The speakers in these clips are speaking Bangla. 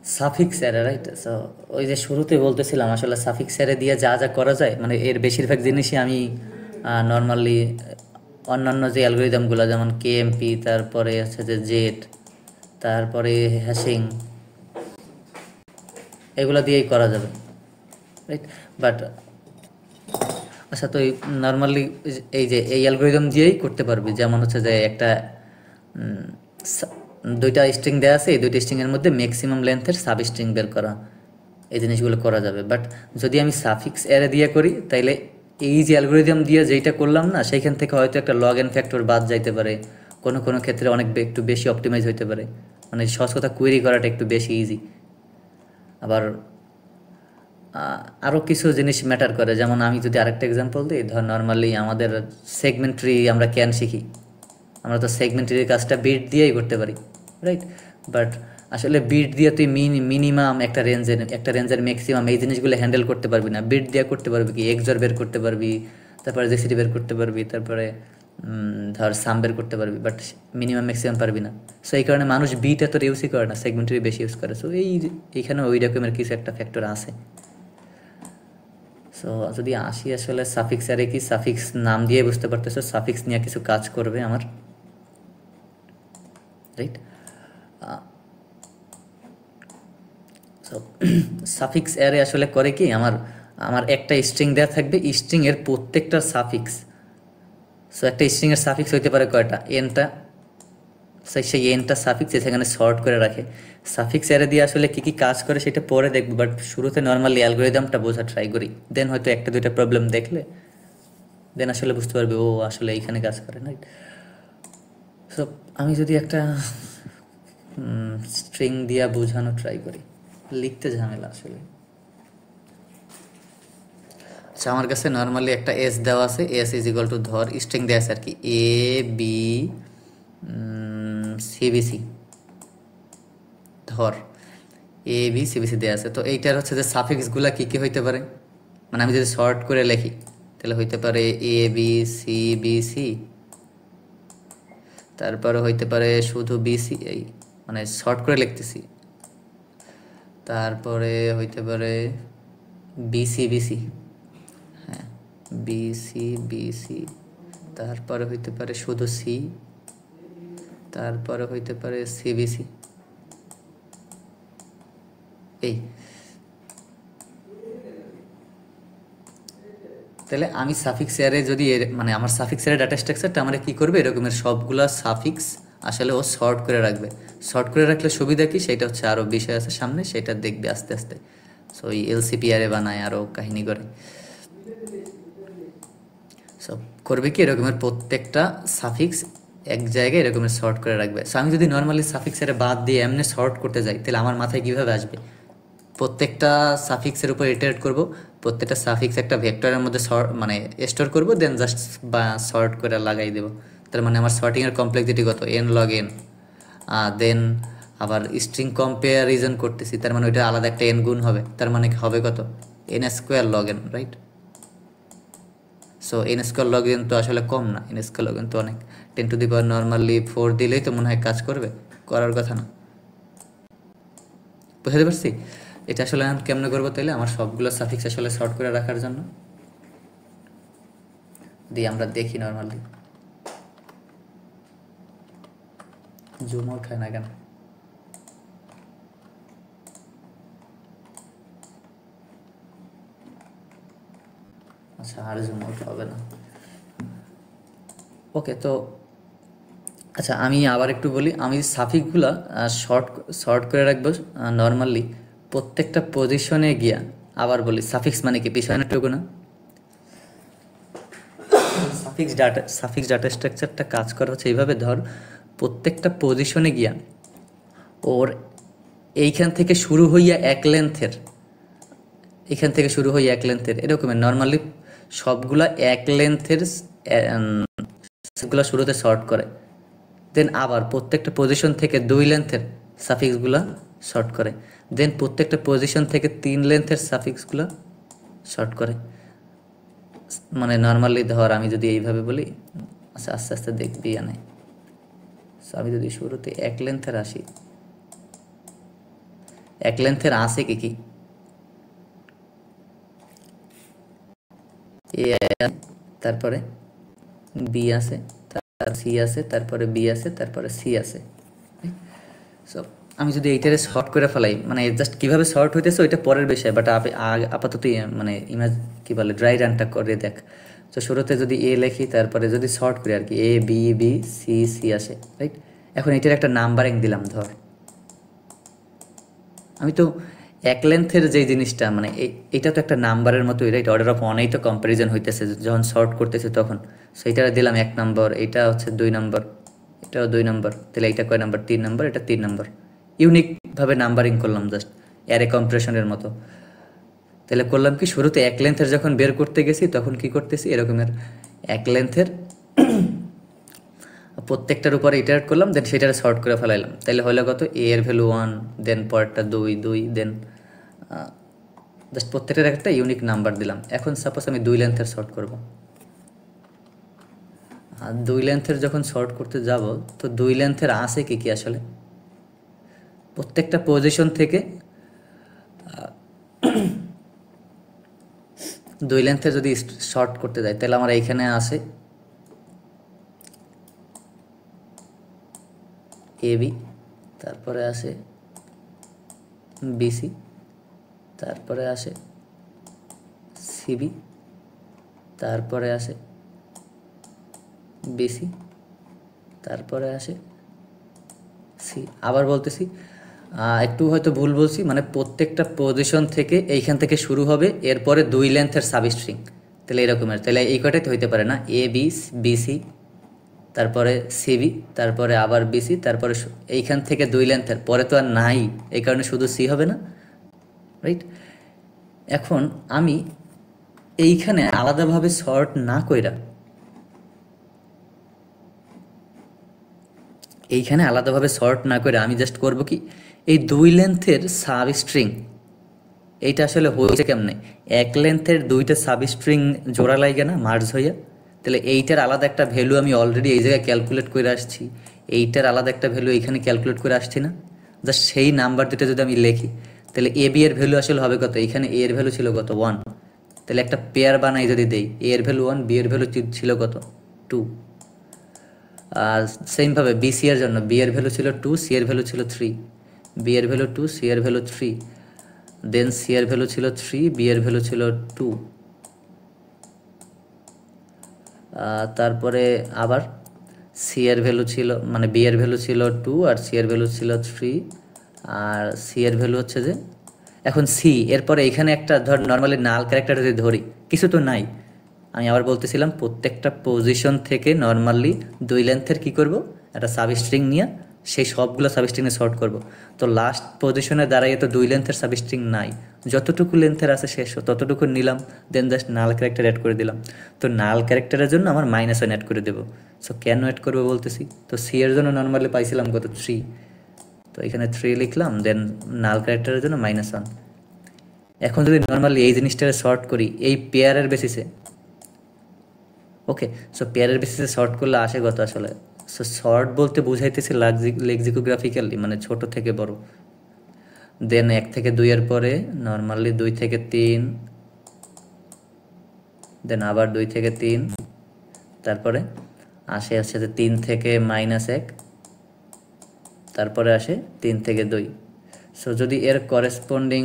Suffix array, right? সো ওই যে শুরুতে বলতেছিলাম আসলে সাফিক্স অ্যারে দিয়ে যা যা করা যায়, মানে এর বেশিরভাগ জিনিসই আমি নর্মালি অন্যান্য যে অ্যালগোরিদমগুলো যেমন কেএমপি, তারপরে হচ্ছে যে জেট, তারপরে হ্যাশিং, এগুলো দিয়েই করা যাবে, রাইট? বাট আচ্ছা, তো নর্মালি এই যে এই অ্যালগোরিদম দিয়েই করতে পারবি, যেমন হচ্ছে যে একটা উম, দুইটা স্ট্রিং দেওয়া আছে, এই দুইটা স্ট্রিংয়ের মধ্যে ম্যাক্সিমাম লেন্থের সাব স্ট্রিং বের করা, এই জিনিসগুলো করা যাবে। বাট যদি আমি সাফিক্স অ্যারে দিয়ে করি, তাইলে এই যে অ্যালগোরিদম দিয়ে যেইটা করলাম না, সেইখান থেকে হয়তো একটা লগ এন ফ্যাক্টর বাদ যাইতে পারে, কোনো কোনো ক্ষেত্রে অনেক একটু বেশি অপটিমাইজ হইতে পারে, মানে সহজ কথা কোয়েরি করাটা একটু বেশি ইজি। আবার আরও কিছু জিনিস ম্যাটার করে, যেমন আমি যদি আরেকটা এক্সাম্পল দিই, ধর নর্মালি আমাদের সেগমেন্টারি আমরা কেন শিখি, আমরা তো সেগমেন্টারি কাজটা বিট দিয়েই করতে পারি, রাইট? বাট আসলে বিট দিয়ে তুই মিনিমাম একটা রেঞ্জের ম্যাক্সিমাম এই জিনিসগুলো হ্যান্ডেল করতে পারবি না। বিট দিয়ে করতে পারবি কি, এক্সর বের করতে পারবি, তারপরে জেসিডি বের করতে পারবি, তারপরে ধর সাম বের করতে পারবি, বাট মিনিমাম ম্যাক্সিমাম পারবি না। সো এই কারণে মানুষ বিট এত ইউজই করে না, সেগমেন্টারি বেশি ইউজ করে। সো এইখানে ওই রকমের কিছু একটা ফ্যাক্টর আছে। সো যদি আসি আসলে সাফিক্স আরে কি, সাফিক্স নাম দিয়ে বুঝতে পারতেছো সাফিক্স নিয়ে কিছু কাজ করবে আমার, রাইট? সো সাফিক্স অ্যারে আসলে করে কি, আমার আমার একটা স্ট্রিং দেওয়া থাকবে, স্ট্রিং এর প্রত্যেকটা সাফিক্স। সো একটা স্ট্রিং এর সাফিক্স হইতে পারে কয়টা, এনটা। সেই এনটা সাফিক্স সেখানে শর্ট করে রাখে। সাফিক্স অ্যারে দিয়ে আসলে কী কী কাজ করে সেটা পরে দেখবো, বাট শুরুতে নর্মালি অ্যালগোরিদমটা বোঝা ট্রাই করি, দেন হয়তো একটা দুইটা প্রবলেম দেখলে দেন আসলে বুঝতে পারবে ও আসলে এইখানে কাজ করে, রাইট? সো আমি যদি একটা স্ট্রিং দিয়া বোঝানো ট্রাই করি, লিখতে ঝামেলা আসলে। আচ্ছা, আমার কাছে নর্মালি একটা এস দেওয়া আছে, এস ইজ ইকুয়াল টু ধর স্ট্রিং দেওয়া আছে আর কি, এ বি সিবিসি, ধর এ বি সিবিসি দেওয়া আছে। তো এইটার হচ্ছে যে সাফিক্সগুলা কী কী হইতে পারে, মানে আমি যদি শর্ট করে লিখি তাহলে হইতে পারে এ বি সি বি সি, তারপরে হইতে পারে শুধু বিসি, এই মানে শর্ট করে লিখতেছি, তারপরে হইতে পারে বিসি বিসি, হ্যাঁ বিসি বিসি, তারপরে হইতে পারে শুধু সি, তারপরে হইতে পারে সিবিসি। এই তাহলে আমি সাফিক্স এয়ারে যদি মানে আমার সাফিক্স এয়ারে ডাটা স্ট্রাকচারটা আমরা কী করবে, এরকমের সবগুলা সাফিক্স আসলে ও শর্ট করে রাখবে। শর্ট করে রাখলে সুবিধা কি, সেটা হচ্ছে আরও বিষয় আছে সামনে, সেটা দেখবে আস্তে আস্তে। সো এই এলসিপিআরে বানায় আরও কাহিনী করে। সো করবে কি, এরকমের প্রত্যেকটা সাফিক্স এক জায়গায় এরকমের শর্ট করে রাখবে। সো আমি যদি নর্মালি সাফিক্সের বাদ দিয়ে এমনি শর্ট করতে যাই, তাহলে আমার মাথায় কীভাবে আসবে, প্রত্যেকটা সাফিক্সের উপর ইটারেট করব, প্রত্যেকটা সাফিক্স একটা ভেক্টরের মধ্যে মানে স্টোর করব, দেন জাস্ট বা শর্ট করে লাগাই দেব। তার মানে আমার শর্টিংয়ের কমপ্লেক্সিটি কত, এন লগ এন। দেন আবার স্ট্রিং কম্পেয়ারিজন করতেছি, তার মানে ওইটা আলাদা একটা এন গুণ হবে, তার মানে হবে কত, N square log N, right? So n square log N তো আসলে কম না, এন স্কোয়ার লগ এন তো অনেক, 10⁴ নর্মালি 4 দিলেই তো মনে হয় কাজ করবে, করার কথা না। বুঝতে পারছি? এটা আসলে আমি কেমনে করবো, তাইলে আমার সবগুলো সাফিক্স আসলে শর্ট করে রাখার জন্য দিয়ে আমরা দেখি নর্মালি। জুম আউট হয় না কেন? আচ্ছা, আর জুম আউট হবে না। ওকে, তো আচ্ছা আমি আবার একটু বলি, আমি সাফিক্সগুলো শর্ট শর্ট করে রাখবো নর্মালি প্রত্যেকটা পজিশনে গিয়া। আবার বলি, সাফিক্স মানে কি, পিছনেরটুকু না। সাফিক্স ডাটা স্ট্রাকচারটা কাজ করা হচ্ছে এইভাবে, ধর প্রত্যেকটা পজিশনে গিয়া ওর এইখান থেকে শুরু হইয়া এক লেন্থের, এখান থেকে শুরু হইয়া এক লেন্থের এরকমের নর্মালি সবগুলা এক লেন্থের সেগুলো শুরুতে শর্ট করে, দেন আবার প্রত্যেকটা পজিশন থেকে 2 লেন্থের সাফিক্সগুলো শর্ট করে, দেন প্রত্যেকটা পজিশন থেকে 3 লেন্থের সাফিক্সগুলো শর্ট করে। মানে নর্মালি ধর আমি যদি এইভাবে বলি, আচ্ছা আস্তে আস্তে দেখবি আনে। সো আমি যদি শুরুতে এক লেন্থের আসি, এক লেন্থের আছে কি কি, এ তারপরে বি আছে, তার সি আছে, তারপরে বি আছে, তারপরে সি আছে। সো আমি যদি এইটারে শর্ট করে ফেলাই, মানে জাস্ট কীভাবে শর্ট হইতেছে ওইটা পরের বিষয়, বাট আপাতত মানে ইমেজ কী বলে ড্রাই রানটা করে দেখ। তো শুরুতে যদি এ লেখি, তারপরে যদি শর্ট করি আর কি, A B B C C আসে, রাইট? এখন এটার একটা নাম্বারিং দিলাম, ধর আমি তো এক লেন্থের যে জিনিসটা, মানে এইটা তো একটা নাম্বারের মতোই, রাইট? অর্ডার অফ ওয়ানেই তো কম্পারিজন হইতেছে যখন শর্ট করতেছে তখন। সো এইটা দিলাম 1 নম্বর, এটা হচ্ছে 2 নম্বর, এটাও 2 নম্বর, তাহলে এইটা কয় নম্বর? 3 নম্বর, এটা 3 নম্বর। ইউনিকভাবে নাম্বারিং করলাম জাস্ট অ্যারে কম্প্রেশনের মতো। তাহলে করলাম কি, শুরুতে এক লেন্থের যখন বের করতে গেছি তখন কি করতেছি, এরকমের এক লেন্থের প্রত্যেকটার উপরে ইটারেট করলাম, দেন সেটার শর্ট করে ফেলাইলাম। তাহলে হলো কত, এ এর ভ্যালু 1, দেন পরেরটা 2 2, দেন জাস্ট প্রত্যেকটার একটা ইউনিক নাম্বার দিলাম। এখন সাপোজ আমি 2 লেন্থের শর্ট করব, আর 2 লেন্থের যখন শর্ট করতে যাব, তো 2 লেন্থের আছে কি কি আসলে, প্রত্যেকটা পজিশন থেকে 2 লেন্থের যদি শর্ট করতে যাই, তাহলে আমার এইখানে আছে এ বি, তারপরে আসে বিসি, তারপরে আসে সিবি, তারপরে আসে বিসি, তারপরে আসে সি। আবার বলতেছি, একটু হয়তো ভুল বলছি, মানে প্রত্যেকটা পজিশন থেকে এইখান থেকে শুরু হবে, এরপরে 2 লেন্থের সাবস্ট্রিং। তাহলে এরকমের, তাহলে এই কটাই তো হইতে পারে না, এ বি বিসি, তারপরে সিবি, তারপরে আবার বিসি, তারপরে এইখান থেকে 2 লেন্থের পরে তো আর নাই, এই কারণে শুধু সি হবে না, রাইট? এখন আমি এইখানে আলাদাভাবে শর্ট না কইরা, এইখানে আলাদাভাবে শর্ট না করে আমি জাস্ট করব কি, এই 2 লেন্থের সাবস্ট্রিং, এইটা আসলে হয়েছে কেমনে, এক লেন্থের 2টা সাবস্ট্রিং জোড়া লাগে না মার্জ হইয়া, তাহলে এইটার আলাদা একটা ভ্যালু আমি অলরেডি এই জায়গায় ক্যালকুলেট করে আসছি, এইটার আলাদা একটা ভ্যালু এইখানে ক্যালকুলেট করে আসছি না, জাস্ট সেই নাম্বার দুটো যদি আমি লিখি, তাহলে এ বি এর ভ্যালু আসলে হবে কত, এইখানে এ এর ভ্যালু ছিল কত 1, তাহলে একটা পেয়ার বানাই যদি দেই, এ এর ভ্যালু 1, বি এর ভ্যালু ছিল কত 2। আর সেমভাবে বিসি এর জন্য, বি এর ভ্যালু ছিল 2, সি এর ভ্যালু ছিল 3, বি এর ভ্যালু 2, সি এর ভ্যালু 3, দেন সি এর ভ্যালু ছিল 3, বি এর ভ্যালু ছিল 2, তারপরে আবার সি এর ভ্যালু ছিল, মানে বি এর ভ্যালু ছিল 2 আর সি এর ভ্যালু ছিল 3, আর সি এর ভ্যালু হচ্ছে যে, এখন সি এরপরে এখানে একটা ধর নর্মালি নাল ক্যারেক্টার যদি ধরি, কিছু তো নাই। আমি আবার বলতেছিলাম প্রত্যেকটা পজিশন থেকে নর্মালি 2 লেন্থের কী করব, একটা সাবস্ট্রিং নিয়ে সেই সবগুলো সাবস্ট্রিংয়ে শর্ট করব। তো লাস্ট পজিশনে দাঁড়াইয়ে তো 2 লেন্থের সাবস্ট্রিং নাই, যতটুকু লেন্থের আছে শেষ ততটুকু নিলাম, দেন জাস্ট নাল ক্যারেক্টার অ্যাড করে দিলাম। তো নাল ক্যারেক্টারের জন্য আমার -1 অ্যাড করে দেবো। সো কেন অ্যাড করবো বলতেছি, তো সি এর জন্য নর্মালি পাইছিলাম কত 3, তো এখানে 3 লিখলাম, দেন নাল ক্যারেক্টারের জন্য -1। এখন যদি নর্মালি এই জিনিসটাকে শর্ট করি এই পেয়ারের বেসিসে, ওকে, সো পেয়ারের বেসিসে শর্ট করলে আসে কত আসলে, সো শর্ট বলতে বুঝাইতেছে লেক্সিকোগ্রাফিক্যালি, মানে ছোট থেকে বড়, দেন 1 থেকে 2 এর পরে নর্মালি 2 থেকে 3, দেন আবার 2 থেকে 3, তারপরে আসে 3 থেকে -1, তারপরে আসে 3 থেকে 2। সো যদি এর করেসপন্ডিং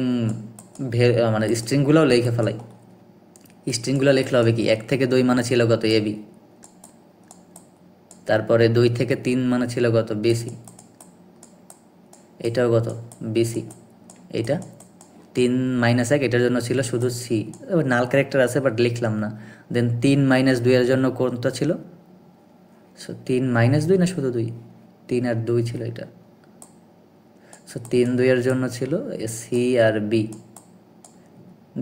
মানে স্ট্রিংগুলোও লিখে ফেলাই, স্ট্রিংগুলো লিখলে হবে কি, 1 থেকে 2 মানে ছিল কত এ বি, তারপরে 2 থেকে 3 মানে ছিল কত বিসি, এটাও কত বিসি, এইটা 3 -1 এটার জন্য ছিল শুধু সি, নাল ক্যারেক্টার আছে বাট লিখলাম না। দেন 3 - 2 এর জন্য কোনটা ছিল, সো 3 - 2 না শুধু 2, 3 আর 2 ছিল এটা, সো 3 2 এর জন্য ছিল সি আর বি।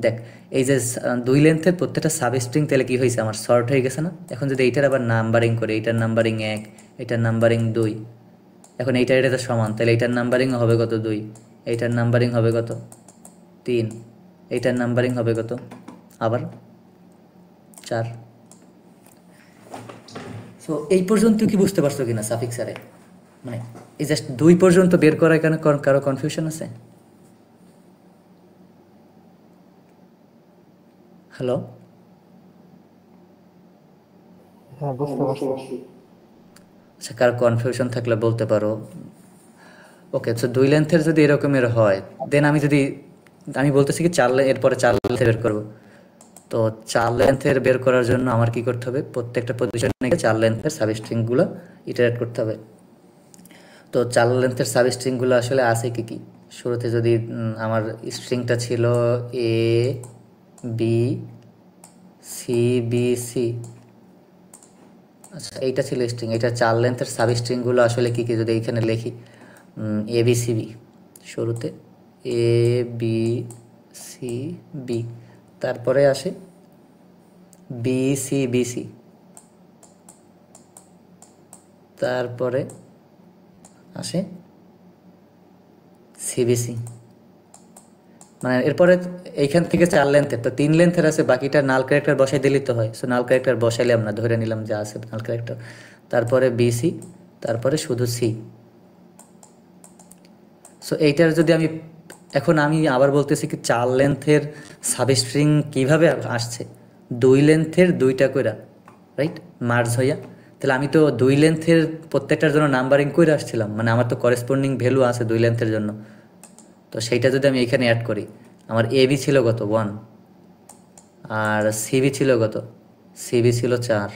দেখ এই যে 2 লেন্থের প্রত্যেকটা সাবস্ট্রিং তাহলে কি হয়েছে আমার শর্ট হয়ে গেছে না। এখন যদি এইটার আবার নাম্বারিং করে, এইটার নাম্বারিং 1, এইটার নাম্বারিং 2, এখন এইটার এটাতে সমান, তাহলে এইটার নাম্বারিং হবে কত 2, এইটার নাম্বারিং হবে কত 3, এইটার নাম্বারিং হবে কত আবার 4। সো এই পর্যন্ত কি বুঝতে পারছো কিনা সাফিক্স আরে, মানে এই জাস্ট 2 পর্যন্ত বের করার কারণে কারো কনফিউশন আছে? হ্যালো, হ্যাঁ, বুঝতে পারছি। আচ্ছা কার কনফিউশন থাকলে বলতে পারো। ওকে, তো 2 লেন্থের যদি এরকমের হয়, দেন আমি বলতেছি কি এরপরে 4 লেন্থের বের করব। তো 4 লেন্থের বের করার জন্য আমার কি করতে হবে, প্রত্যেকটা পজিশনে গিয়ে 4 লেন্থের সাবস্ট্রিংগুলো ইটারেট করতে হবে। তো 4 লেন্থের সাবস্ট্রিংগুলো আসলে আছে কি কি। শুরুতে যদি আমার স্ট্রিংটা ছিল এ বি সি বি সি, আচ্ছা এইটা ছিল স্ট্রিং। এটা 4 লেন্থের সাবস্ট্রিংগুলো আসলে কি কি যদি এইখানে লিখি, এ বি সি বি, শুরুতে এ বি সি বি, তারপরে আসে বি সি বি সি, তারপরে আসে সিবিসি। মানে এরপরে এইখান থেকে 4 লেন্থের, তো 3 লেন্থের আছে, বাকিটা নাল ক্যারেক্টার বসাই দিলেই তো হয়। সো নাল ক্যারেক্টার বসাইলে আমরা ধরে নিলাম যা আছে নাল ক্যারেক্টার, তারপরে বিসি, তারপরে শুধু সি। সো এইটার যদি আমি আবার বলতেছি কি 4 লেন্থের সাবস্ট্রিং কিভাবে আসছে, 2 লেন্থের 2টা কইরা, রাইট, মার্জ হইয়া। তাহলে আমি তো 2 লেন্থের প্রত্যেকটার জন্য নাম্বারিং কইরা আসছিলাম, মানে আমার তো করেসপন্ডিং ভ্যালু আছে 2 লেন্থের জন্য। তো সেইটা যদি আমি এখানে অ্যাড করি, আমার এবি ছিল কত 1, আর সিবি ছিল কত, সিবি ছিল 4,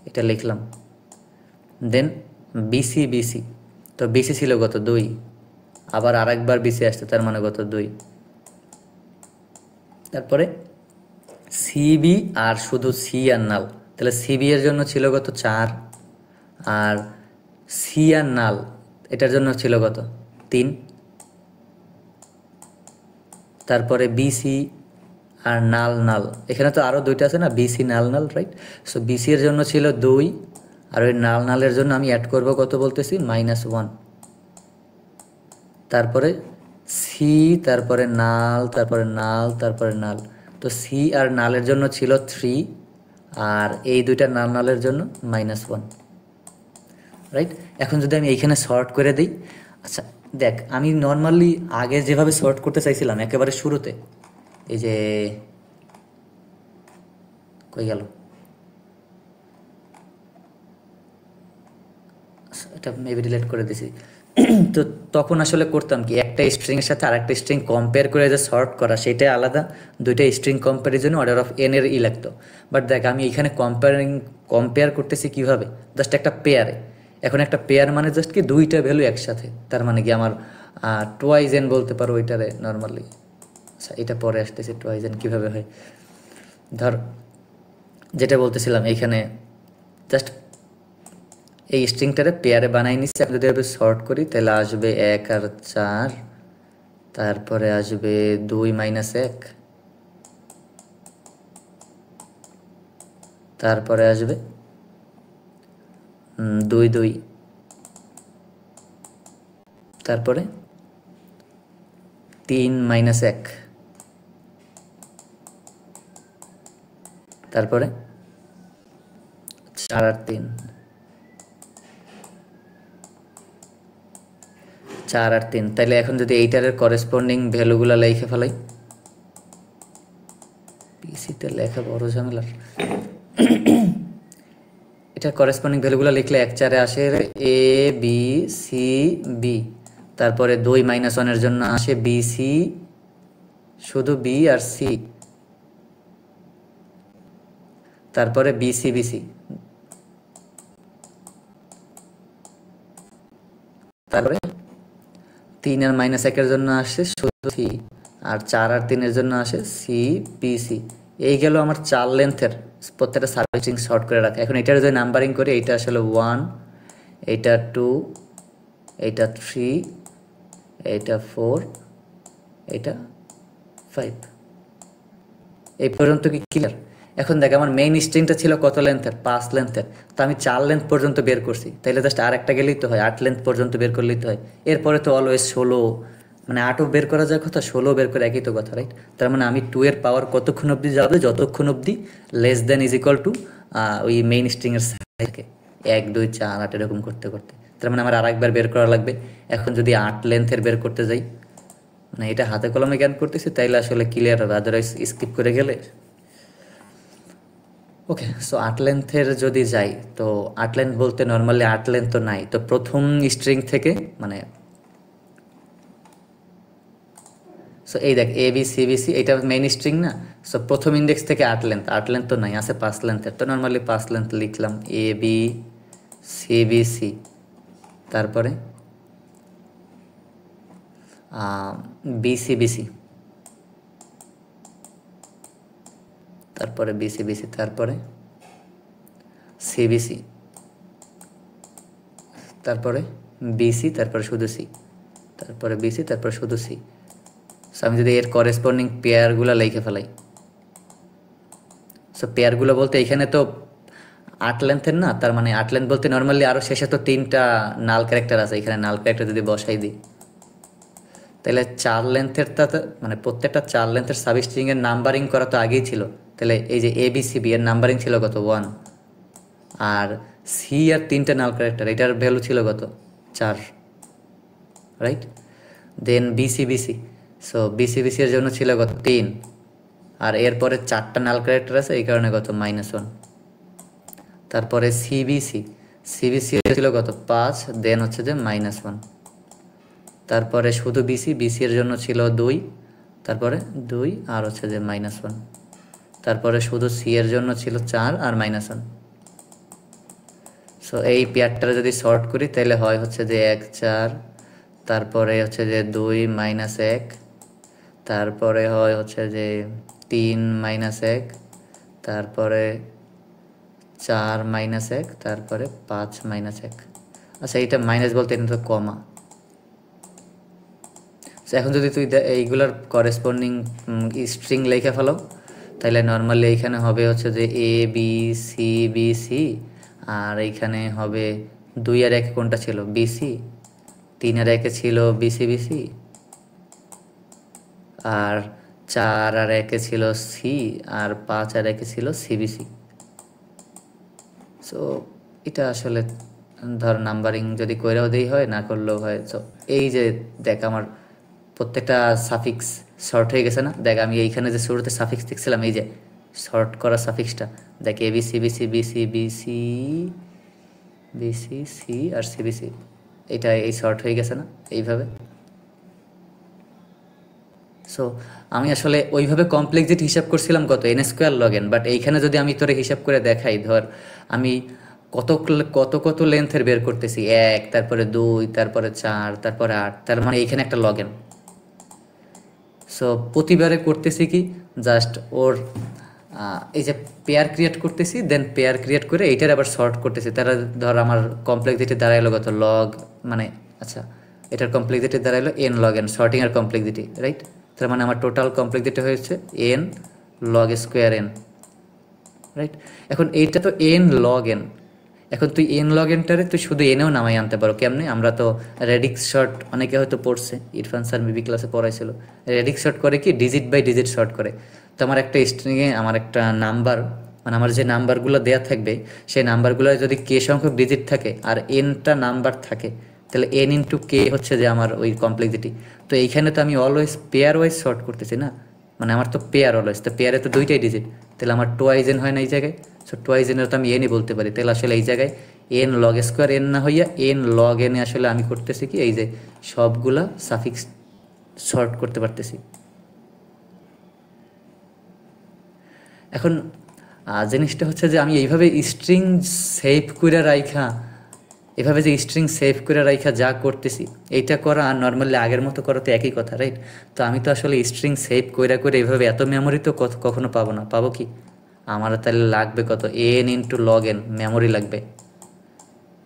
এটা লিখলাম। দেন বিসি বিসি, তো বিসি ছিল কত 2, আবার আরেকবার বিসি আসছে, তার মানে কত 2। তারপরে সিবি আর শুধু সি আর নাল, তাহলে সিবি এর জন্য ছিল কত 4, আর সি আর নাল এটার জন্য ছিল কত 3। তারপরে বিসি আর নাল নাল, এখানে তো আরও 2টা আছে না, বিসি নাল নাল, রাইট। সো বিসি এর জন্য ছিল 2, আর ওই নাল নালের জন্য আমি অ্যাড করব কত বলতেছি -1। তারপরে সি, তারপরে নাল, তারপরে নাল, তারপরে নাল। তো সি আর নালের জন্য ছিল 3, আর এই 2টা নাল নালের জন্য -1, রাইট। এখন যদি আমি এইখানে শর্ট করে দিই, আচ্ছা দেখ আমি নর্মালি আগে যেভাবে শর্ট করতে চাইছিলাম একেবারে শুরুতে, এই যে কই গেল, এটা মেবি ডিলিট করে দিছি। তো তখন আসলে করতাম কি, একটা স্ট্রিংয়ের সাথে আরেকটা স্ট্রিং কম্পেয়ার করে যে সর্ট করা সেটাই আলাদা, দুইটা স্ট্রিং কম্প্যারিজনে অর্ডার অফ এন এর লাগতো। বাট দেখ আমি এখানে কম্পেয়ার করতেছি কিভাবে, জাস্ট একটা পেয়ারে। এখন একটা পেয়ার মানে জাস্ট কি 2টা ভ্যালু একসাথে, তার মানে কি আমার টোয়াইজ এন বলতে পারো ওইটারে নর্মালি। আচ্ছা এটা পরে আসতেছে টোয়াইজ এন কীভাবে হয়। ধর যেটা বলতেছিলাম এইখানে জাস্ট এই স্ট্রিংটারে পেয়ারে বানাই নিচ্ছি। আমি যদি এভাবে শর্ট করি তাহলে আসবে 1 আর 4, তারপরে আসবে 2 - 1, তারপরে আসবে 2 2, তারপরে 3 - 1, তারপরে 4 আর 3, 4 আর 3। তাইলে এখন যদি এইটারের করেসপন্ডিং ভ্যালুগুলো লিখে ফেলাই, পিসিতে লেখা বড় ঝামেলার। এটার করেসপন্ডিং ভ্যালুগুলো লিখলে 1 4 আসে এ বি সি বি, তারপরে 2 - 1 এর জন্য আসে বি সি, শুধু বি আর সি, তারপরে বিসি বিসি, তারপরে 3 আর -1 এর জন্য আসে শুধু সি, আর 4 আর 3 এর জন্য আসে সি বি সি। এই গেল আমার 4 লেন্থের প্রত্যেকটা সাবস্ট্রিং শর্ট করে রাখা। এখন এটার যদি নাম্বারিং করি, এইটা আসলে 1, এইটা 2, এইটা 3, এইটা 4, এইটা 5। এই পর্যন্ত কি ক্লিয়ার? এখন দেখ আমার মেইন স্ট্রিংটা ছিল কত লেন্থের, 5 লেন্থের। তো আমি 4 লেন্থ পর্যন্ত বের করছি, তাইলে জাস্ট আর একটা গেলেই তো হয়, 8 লেন্থ পর্যন্ত বের করলেই তো হয়। এরপরে তো অলওয়েজ 16, মানে 8ও বের করা যায় কথা, 16 বের করে একই তো কথা, রাইট। তার মানে আমি 2 এর পাওয়ার কতক্ষণ অবধি যাবে, যতক্ষণ অবধি less than is equal to ওই মেইন স্ট্রিংয়ের থাকে 1 2 4 8 এরকম করতে করতে। তার মানে আমার আরেকবার বের করা লাগবে। এখন যদি 8 লেন্থের বের করতে যাই, মানে এটা হাতে কলমে জ্ঞান করতেছি, তাইলে আসলে ক্লিয়ার হবে, আদারওয়াইজ স্কিপ করে গেলে। ওকে, সো আট লেন্থের যদি যাই, তো আট লেন্থ বলতে নর্মালি আট লেন্থ তো নাই, তো প্রথম স্ট্রিং থেকে মানে সো এই দেখ A B C B C, এটা মেইন স্ট্রিং না। সো প্রথম ইন্ডেক্স থেকে আট লেন্থ তো নাই, আছে 5 লেন্থের, তো নর্মালি 5 লেন্থ লিখলাম এ বি সি বি সি, তারপরে বি সি বি সি, তারপরে বি সি বি সি, তারপরে সি বি সি, তারপরে বিসি, তারপরে শুধু সি, তারপরে বিসি, তারপরে শুধু সি। সো আমি যদি এর করেসপন্ডিং পেয়ারগুলো লিখে ফেলাই, সো পেয়ারগুলো বলতে এখানে তো আট লেন্থের না, তার মানে আট লেন্থ বলতে নর্মালি আরও শেষে তো 3টা নাল ক্যারেক্টার আছে, এখানে নাল ক্যারেক্টার যদি বসাই দিই, তাহলে 4 লেন্থের মানে প্রত্যেকটা 4 লেন্থের সাবস্ট্রিংয়ের নাম্বারিং করা তো আগেই ছিল। তাহলে এই যে এ বি সি বি এর নাম্বারিং ছিল কত 1, আর সি আর 3টে নাল ক্যারেক্টার, এটার ভ্যালু ছিল কত 4, right. Then BC BC, so BC BC এর জন্য ছিল কত 3, আর এরপরে 4টা নাল ক্যারেক্টার আছে, এই কারণে কত -1। তারপরে সিবিসি, সিবিসি ছিল কত 5, দেন হচ্ছে যে -1। তারপরে শুধু বিসি, বিসি এর জন্য ছিল 2, তারপরে 2 আর হচ্ছে যে -1। তারপরে শুধু সি এর জন্য ছিল 4 আর -1। সো এই পেয়ারটা যদি শর্ট করি তাহলে হয় হচ্ছে যে 1 4, তারপরে হচ্ছে যে 2 -1, তারপরে হয় হচ্ছে যে 3 -1, তারপরে 4 -1, তারপরে 5 -1। আচ্ছা, এইটা মাইনাস বলতে এটা তো কমা। এখন যদি তুই এইগুলোর করেসপন্ডিং স্ট্রিং লিখে ফেলো, তাহলে নর্মালি এইখানে হবে হচ্ছে যে এ বি সি বি সি, আর এইখানে হবে 2 আর 1 কোনটা ছিল বিসি, 3 আর 1 ছিল বিসি বিসি, আর 4 আর 1 ছিল সি, আর 5 আর 1 ছিল সিবিসি। সো এটা আসলে ধর নাম্বারিং যদি কইরাও দেই হয়, না করলেও হয়। সো এই যে দেখ আমার প্রত্যেকটা সাফিক্স শর্ট হয়ে গেছে না, দেখ আমি এইখানে যে শুরুতে সাফিক্স দেখছিলাম, এই যে শর্ট করা সাফিক্সটা দেখ A B C B C BC BC BC C আর সিবিসি, এটা এই শর্ট হয়ে গেছে না এইভাবে। সো আমি আসলে ওইভাবে কমপ্লেক্সিটি হিসাব করছিলাম কত n² log n, বাট এইখানে যদি আমি তোরে হিসাব করে দেখাই, ধর আমি কত কত কত লেন্থের বের করতেছি, 1, তারপরে 2, তারপরে 4, তারপরে 8, তার মানে এইখানে একটা log n। সো প্রতিবারে করতেছি কি, জাস্ট ওর এই যে পেয়ার ক্রিয়েট করতেছি, দেন পেয়ার ক্রিয়েট করে এইটার আবার শর্ট করতেছি। তারা ধর আমার কমপ্লেক্সিটি দাঁড়াইলো কত লগ, মানে আচ্ছা এটার কমপ্লেক্সিটি দাঁড়াইলো n log n, শর্টিংয়ের কমপ্লেক্সিটি, রাইট। তার মানে আমার টোটাল কমপ্লেক্সিটি হয়েছে n log square n, right. এখন এইটা তো n log n, এখন তুই n log nটারে তুই শুধু এনেও নামাই আনতে পারো। কেমনে? আমরা তো রেডিক্স শর্ট অনেকে হয়তো পড়ছে, ইরফান স্যার মেবি ক্লাসে পড়াইছিল। রেডিক্স শর্ট করে কি, ডিজিট বাই ডিজিট শর্ট করে। তো আমার একটা স্ট্রিংয়ে আমার একটা নাম্বার, মানে আমার যে নাম্বারগুলো দেওয়া থাকবে সেই নাম্বারগুলো যদি কে সংখ্যক ডিজিট থাকে আর এনটা নাম্বার থাকে, তাহলে এন ইন্টু কে হচ্ছে যে আমার ওই কমপ্লেক্সিটি। তো এইখানে তো আমি অলওয়েজ পেয়ার ওয়াইজ শর্ট করতেছি না, মানে আমার তো পেয়ার অলওয়েজ, তো পেয়ারে তো 2টাই ডিজিট, তাহলে আমার টোয়াইজ এন হয় না এই জায়গায়। সো টোয়াইজ এনের তো আমি এনই বলতে পারি। তাহলে আসলে এই জায়গায় এন লগ স্কোয়ার এন না হইয়া এন লগ এনে আসলে আমি করতেছি কি, এই যে সবগুলা সাফিক্স শর্ট করতে পারতেছি। এখন জিনিসটা হচ্ছে যে আমি এইভাবে স্ট্রিং সেভ করে রাইখা, এভাবে যে স্ট্রিং সেভ করে রাইখা যা করতেছি, এইটা করা আর নর্মালি আগের মতো করা তো একই কথা, রাইট। তো আমি তো আসলে স্ট্রিং সেভ করে এইভাবে এত মেমোরি তো কখনো পাবো না। পাবো কি, আমার তাহলে লাগবে কত n into log n memory লাগবে।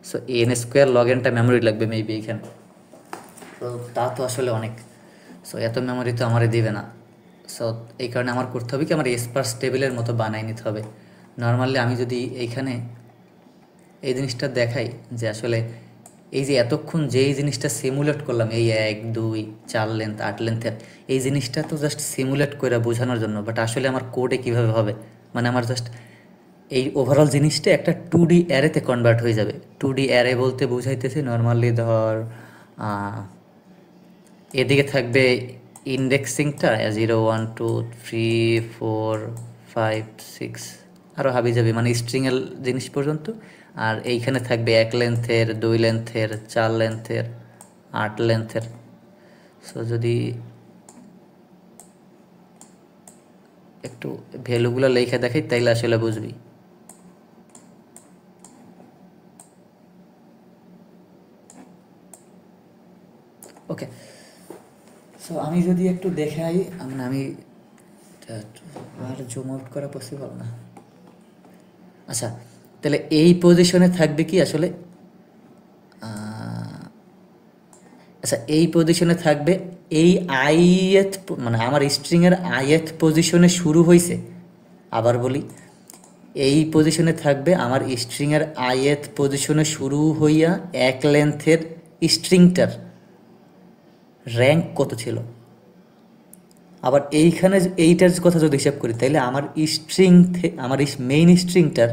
সো এন স্কোয়ার লগ এনটা মেমোরি লাগবে মেবি এইখানে। তো তা তো আসলে অনেক, সো এত মেমোরি তো আমারে দিবে না। সো এই কারণে আমার করতে হবে কি, আমার স্পার্স টেবিলের মতো বানাই নিতে হবে। নর্মালি আমি যদি এইখানে এই জিনিসটা দেখাই যে আসলে এই যে এতক্ষণ যেই জিনিসটা সিমুলেট করলাম, এই 1 2 4 লেন্থ 8 লেন্থের এই জিনিসটা তো জাস্ট সিমুলেট করে বোঝানোর জন্য, বাট আসলে আমার কোডে কীভাবে হবে, মানে আমার জাস্ট এই ওভারঅল জিনিসটা একটা 2D অ্যারেতে কনভার্ট হয়ে যাবে। 2D অ্যারে বলতে বোঝাইতেছে নর্মালি ধর এদিকে থাকবে ইন্ডেক্সিংটা 0 1 2 3 4 5 6 আরও হাবি যাবি মানে স্ট্রিংয়ের জিনিস পর্যন্ত। আর এইখানে থাকবে 1 লেন্থের, 2 লেন্থের, 4 লেন্থের, 8 লেন্থের। সো যদি একটু ভ্যালুগুলো লেখা দেখাই তাইলে আসলে বুঝবি। ওকে, সো আমি যদি একটু দেখাই, আমি আর জুম আউট করা পসিবল না। আচ্ছা, তাহলে এই পজিশনে থাকবে কি আসলে, আচ্ছা এই পজিশনে থাকবে এই আইএথ, মানে আমার স্ট্রিংয়ের আইএথ পজিশনে শুরু হয়েছে। আবার বলি, এই পজিশনে থাকবে আমার স্ট্রিংয়ের আইএথ পজিশনে শুরু হইয়া 1 লেন্থের স্ট্রিংটার র্যাঙ্ক কত ছিল। আবার এইখানে এইটার কথা যদি হিসাব করি তাইলে আমার স্ট্রিং, আমার মেইন স্ট্রিংটার,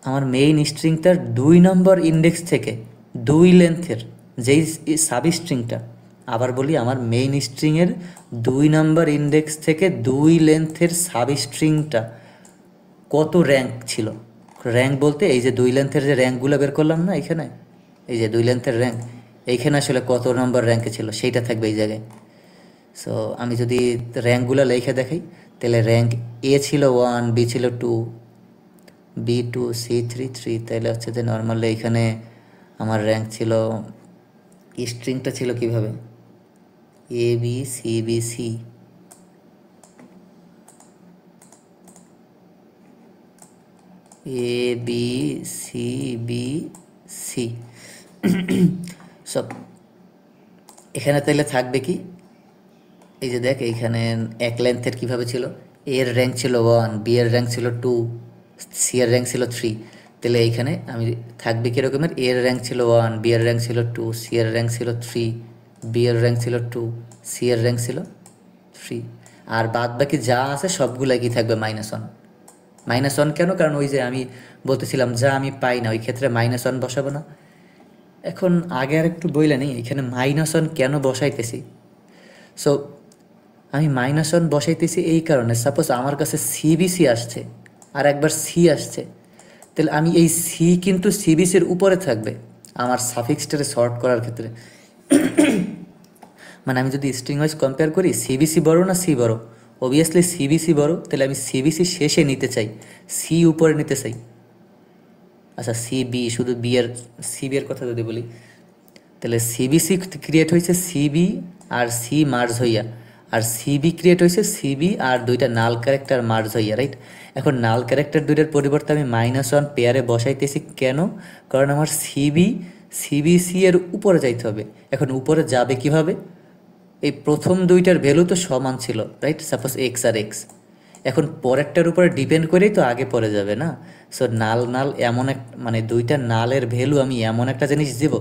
আমার মেইন স্ট্রিংটার 2 নম্বর ইন্ডেক্স থেকে 2 লেন্থের যেই সাব স্ট্রিংটা, আবার বলি আমার মেইন স্ট্রিংয়ের 2 নম্বর ইন্ডেক্স থেকে 2 লেন্থের সাব স্ট্রিংটা কত র্যাঙ্ক ছিল। র্যাঙ্ক বলতে এই যে 2 লেন্থের যে র্যাঙ্কগুলো বের করলাম না এখানে, এই যে 2 লেন্থের র্যাঙ্ক, এইখানে আসলে কত নম্বর র্যাঙ্কে ছিল সেইটা থাকবে এই জায়গায়। সো আমি যদি র্যাঙ্কগুলো লেখা দেখাই তাহলে র্যাঙ্ক এ ছিল 1, বি ছিল 2, B2, C3, 3, তাহলে হচ্ছে যে নর্মালি এখানে আমার র্যাঙ্ক ছিল, স্ট্রিংটা ছিল কিভাবে, এ বি সি বি সি, এ বি সি বি সি সব এখানে তাহলে থাকবে কি, এই যে দেখ এইখানে 1 লেন্থের কীভাবে ছিল, এর র্যাঙ্ক ছিল 1, বি এর র্যাঙ্ক ছিল 2, সি এর র্যাঙ্ক ছিল 3। তাহলে এইখানে আমি থাকবে কীরকমের, এর র্যাঙ্ক ছিল 1, বি এর র্যাঙ্ক ছিল 2, সি এর র্যাঙ্ক ছিল 3, বি এর র্যাঙ্ক ছিল 2, সি এর র্যাঙ্ক ছিল 3। আর বাদ বাকি যা আছে সবগুলাই কি থাকবে -1। -1 কেন, কারণ ওই যে আমি বলতেছিলাম যা আমি পাই না ওই ক্ষেত্রে -1 বসাবো না। এখন আগে আর একটু বইলে নেই এখানে -1 কেন বসাইতেছি। সো আমি -1 বসাইতেছি এই কারণে, সাপোজ আমার কাছে সিবিসি আসছে আর একবার সি আসছে, তাহলে আমি এই সি কিন্তু সিবিসির উপরে থাকবে আমার সাফিক্সটারে সর্ট করার ক্ষেত্রে। মানে আমি যদি স্ট্রিং ওয়াইজ কম্পেয়ার করি সিবিসি বড় না সি বড়, অবভিয়াসলি সিবিসি বড়, তাহলে আমি সিবিসি শেষে নিতে চাই, সি উপরে নিতে চাই। আচ্ছা সিবি, শুধু বি এর সিবি এর কথা যদি বলি তাহলে সিবিসি ক্রিয়েট হয়েছে সিবি আর সি মার্জ হইয়া, আর সিবি ক্রিয়েট হয়েছে সিবি আর 2টা নাল ক্যারেক্টার মার্জ হইয়া, রাইট। এখন নাল ক্যারেক্টার 2টার পরিবর্তে আমি -1 পেয়ারে বসাইতেছি কেন, কারণ আমার সিবিসি এর উপরে যাইতে হবে। এখন উপরে যাবে কিভাবে, এই প্রথম 2টার ভ্যালু তো সমান ছিল, রাইট, সাপোজ এক্স আর এক্স। এখন পরেরটার উপরে ডিপেন্ড করেই তো আগে পরে যাবে না। সো নাল নাল এমন এক, মানে 2টা নালের ভ্যালু আমি এমন একটা জিনিস দেব